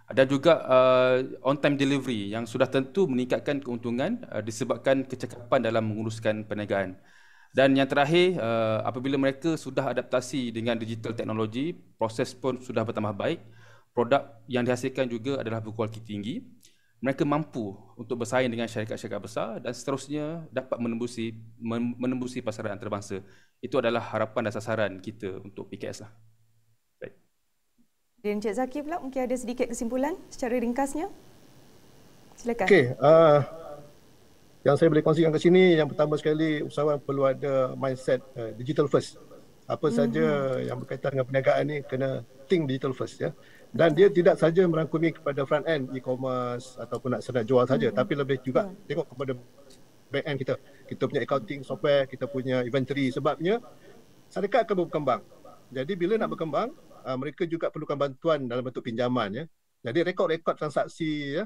dan juga on-time delivery yang sudah tentu meningkatkan keuntungan disebabkan kecekapan dalam menguruskan perniagaan. Dan yang terakhir, apabila mereka sudah adaptasi dengan digital teknologi, proses pun sudah bertambah baik, produk yang dihasilkan juga adalah berkualiti tinggi, mereka mampu untuk bersaing dengan syarikat-syarikat besar dan seterusnya dapat menembusi pasaran antarabangsa. Itu adalah harapan dan sasaran kita untuk PKS lah. Baik. Dan Encik Zaki pula mungkin ada sedikit kesimpulan secara ringkasnya. Silakan. Okey, yang saya boleh kongsikan ke sini, yang pertama sekali usahawan perlu ada mindset digital first. Apa saja yang berkaitan dengan perniagaan ni kena think digital first ya. Dan dia tidak saja merangkumi kepada front end e-commerce ataupun nak senang jual saja, tapi lebih juga tengok kepada back end kita. Kita punya accounting software, kita punya inventory, sebabnya syarikat akan berkembang. Jadi bila nak berkembang, mereka juga perlukan bantuan dalam bentuk pinjaman ya. Jadi rekod-rekod transaksi ya,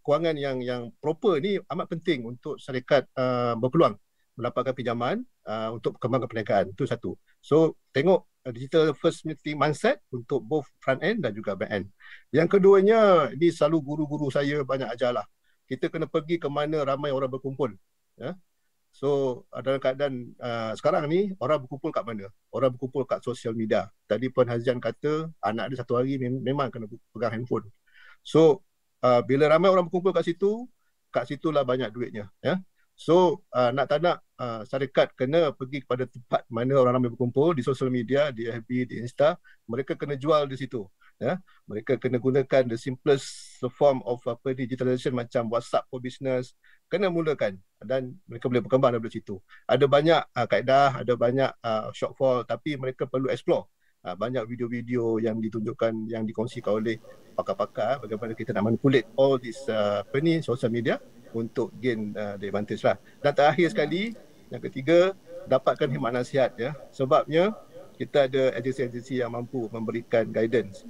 kewangan yang proper ni amat penting untuk syarikat berpeluang mendapatkan pinjaman untuk perkembangan perniagaan. Itu satu. So tengok digital first mindset untuk both front end dan juga back end. Yang keduanya, ini selalu guru-guru saya banyak ajarlah. Kita kena pergi ke mana ramai orang berkumpul. Ya. So dalam keadaan sekarang ni orang berkumpul kat mana? Orang berkumpul kat sosial media. Tadi Puan Hazian kata anak dia satu hari memang kena pegang handphone. So bila ramai orang berkumpul kat situlah banyak duitnya. Ya. So nak tak nak syarikat kena pergi kepada tempat mana orang ramai berkumpul di sosial media, di FB, di Insta, mereka kena jual di situ. Ya, mereka kena gunakan the simplest form of digitalization macam WhatsApp for business, kena mulakan dan mereka boleh berkembang dari situ. Ada banyak kaedah, ada banyak shortfall, tapi mereka perlu explore. Banyak video-video yang ditunjukkan, yang dikongsikan oleh pakar-pakar bagaimana kita nak manipulate all this social media untuk gain the advantage lah. Dan terakhir sekali, yang ketiga, dapatkan khidmat nasihat ya. Sebabnya kita ada agensi-agensi yang mampu memberikan guidance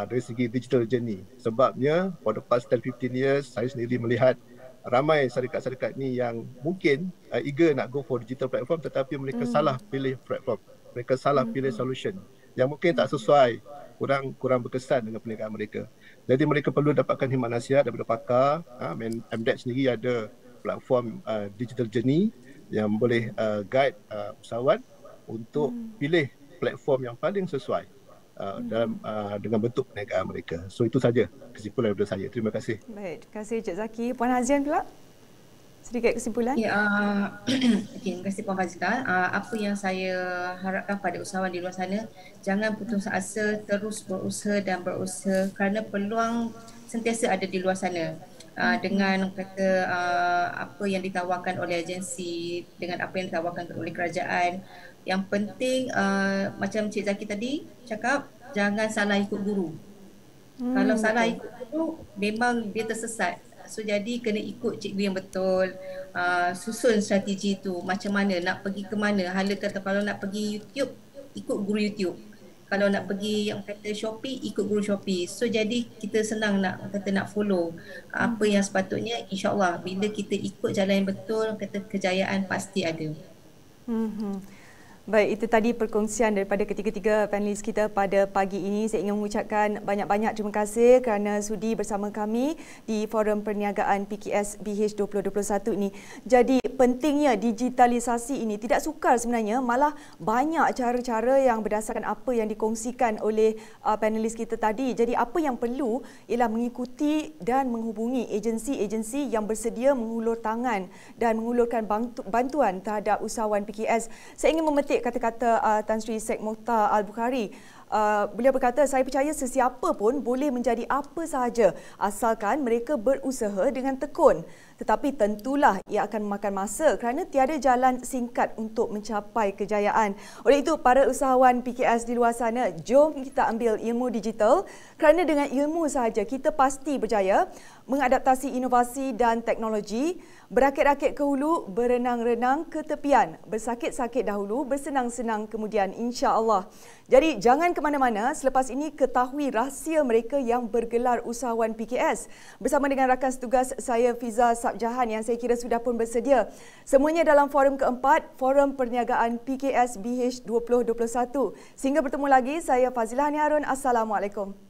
dari segi digital journey. Sebabnya for the past 10-15 years, saya sendiri melihat ramai syarikat-syarikat ni yang mungkin eager nak go for digital platform, tetapi mereka salah pilih platform. Mereka salah pilih solution yang mungkin tak sesuai, kurang berkesan dengan perniagaan mereka. Jadi mereka perlu dapatkan khidmat nasihat daripada pakar. MDEC sendiri ada platform digital journey yang boleh guide usahawan untuk pilih platform yang paling sesuai dengan bentuk perniagaan mereka. So itu saja kesimpulan daripada saya. Terima kasih. Baik, terima kasih Encik Zaki. Puan Hazian pula? Sedikit kesimpulan. Terima kasih Puan Fazila. Apa yang saya harapkan pada usahawan di luar sana, jangan putus asa, terus berusaha dan berusaha kerana peluang sentiasa ada di luar sana. Dengan kata apa yang ditawarkan oleh agensi, dengan apa yang ditawarkan oleh kerajaan. Yang penting macam Cik Zaki tadi cakap, jangan salah ikut guru. Kalau salah ikut guru, memang dia tersesat. So jadi kena ikut cikgu yang betul, susun strategi tu, macam mana, nak pergi ke mana. Hala kata kalau nak pergi YouTube, ikut guru YouTube. Kalau nak pergi yang kata Shopee, ikut guru Shopee. So jadi kita senang nak follow apa yang sepatutnya. InsyaAllah bila kita ikut jalan yang betul, kata kejayaan pasti ada. Baik, itu tadi perkongsian daripada ketiga-tiga panelis kita pada pagi ini. Saya ingin mengucapkan banyak-banyak terima kasih kerana sudi bersama kami di Forum Perniagaan PKS BH 2021 ini. Jadi pentingnya digitalisasi ini tidak sukar sebenarnya, malah banyak cara-cara yang berdasarkan apa yang dikongsikan oleh panelis kita tadi. Jadi apa yang perlu ialah mengikuti dan menghubungi agensi-agensi yang bersedia mengulur tangan dan mengulurkan bantuan terhadap usahawan PKS. Saya ingin memetik kata-kata Tan Sri Sheikh Mokhtar Al-Bukhari. Beliau berkata, saya percaya sesiapa pun boleh menjadi apa sahaja asalkan mereka berusaha dengan tekun. Tetapi tentulah ia akan memakan masa kerana tiada jalan singkat untuk mencapai kejayaan. Oleh itu, para usahawan PKS di luar sana, jom kita ambil ilmu digital kerana dengan ilmu sahaja kita pasti berjaya mengadaptasi inovasi dan teknologi, berakit-rakit ke hulu, berenang-renang ke tepian, bersakit-sakit dahulu, bersenang-senang kemudian, insya-Allah. Jadi jangan ke mana-mana, selepas ini ketahui rahsia mereka yang bergelar usahawan PKS. Bersama dengan rakan setugas saya Fiza Sabjahan yang saya kira sudah pun bersedia. Semuanya dalam forum keempat, Forum Perniagaan PKS BH 2021. Sehingga bertemu lagi, saya Fazilah Hani Harun. Assalamualaikum.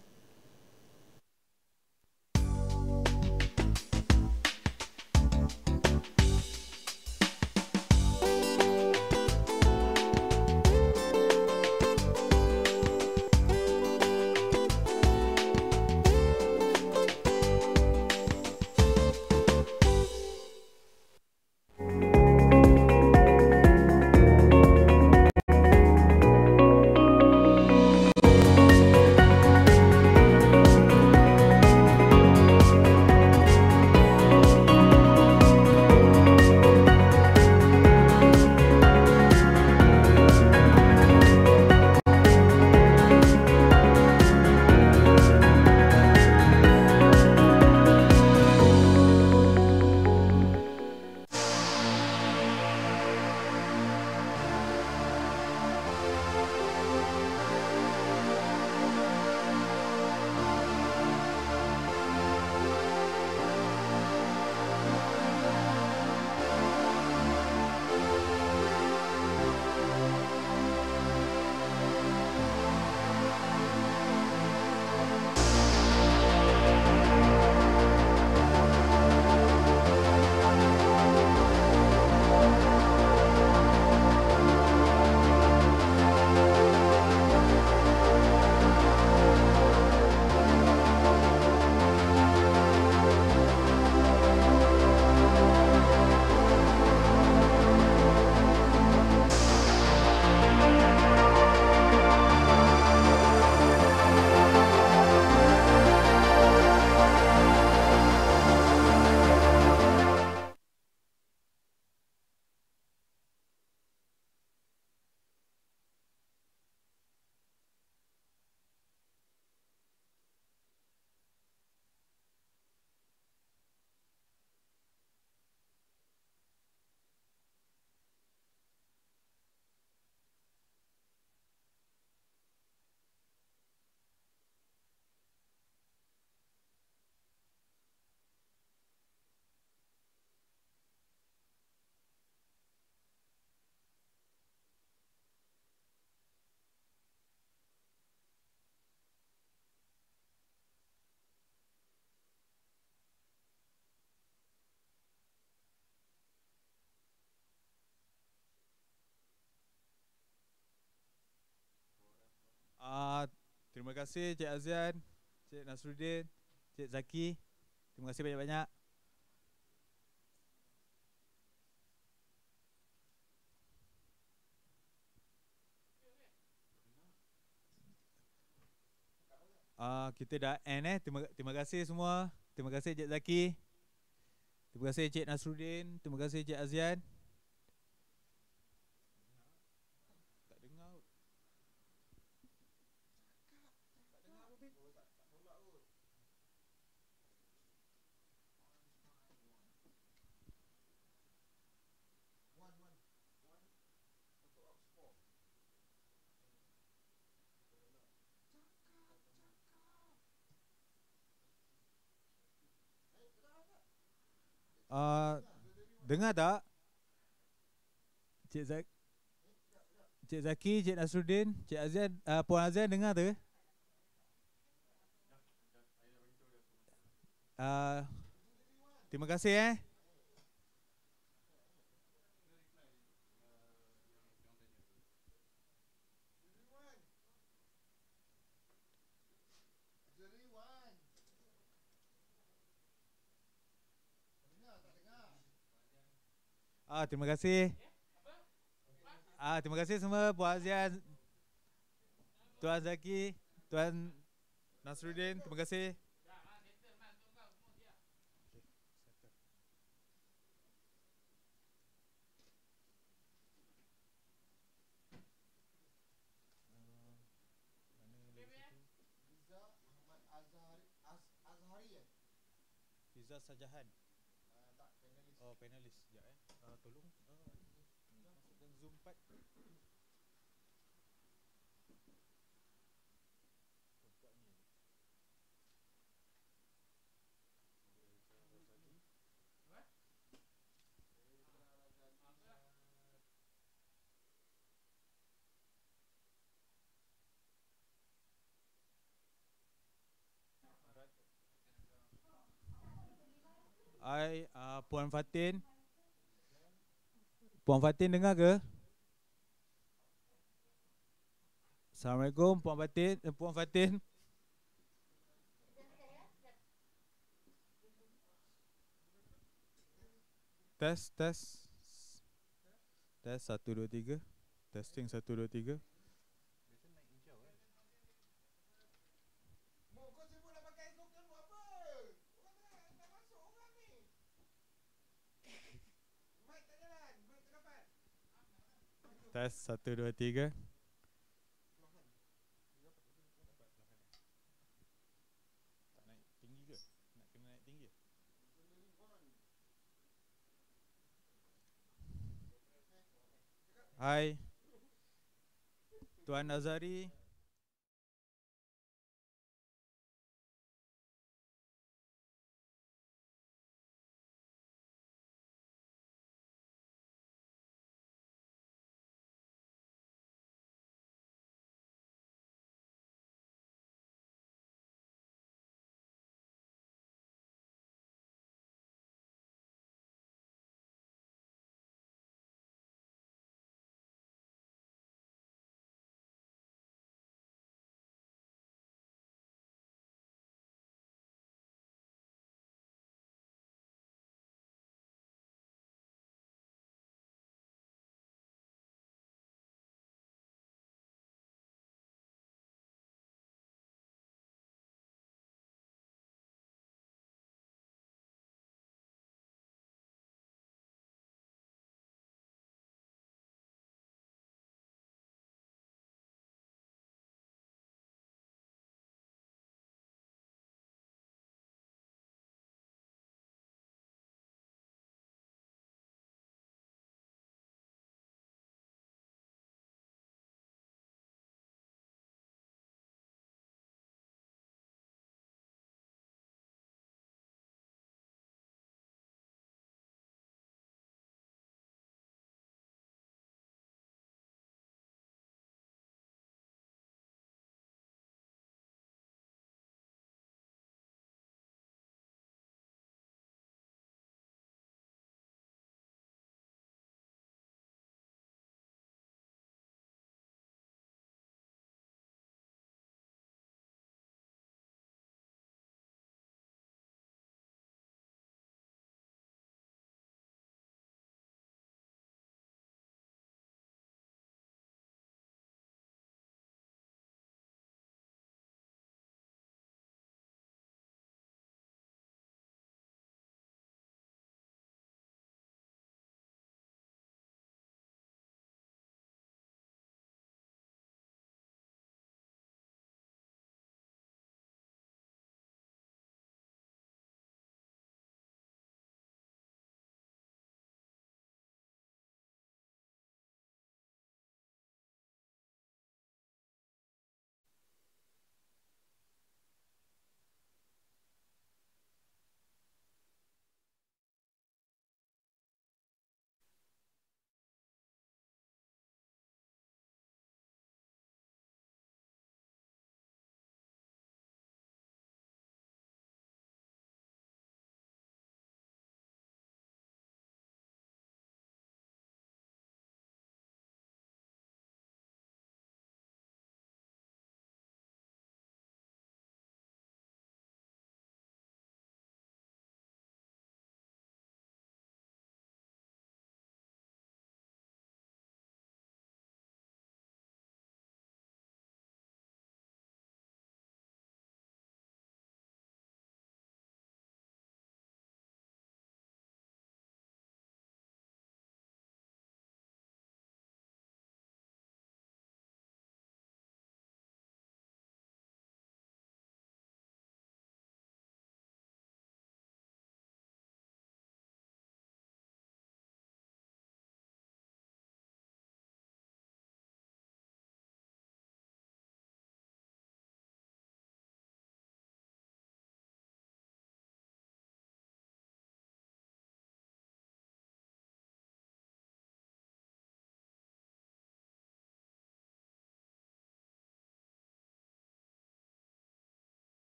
Terima kasih Cik Azian, Cik Nasruddin, Cik Zaki. Terima kasih banyak-banyak. Kita dah end. Terima kasih semua. Terima kasih Cik Zaki. Terima kasih Cik Nasruddin. Terima kasih Cik Azian. Dengar tak? Cik Zaki, Cik Nasruddin, Cik Azian, Puan Azian dengar tu? Terima kasih terima kasih. Terima kasih semua Puan Azian, Tuan Zaki, Tuan Nasruddin, terima kasih. Fiza Sajahan. Oh, panelis. Sekejap tolong masukkan Zoom 4. Hai, Puan Fatin. Puan Fatin dengar ke? Assalamualaikum Puan Fatin. Puan Fatin. Tes. Tes 1 2 3. Testing 1 2 3. Tes 1 2 3. Tak naik tinggi ke? Nak kena naik tinggi. Hai Tuan Azari.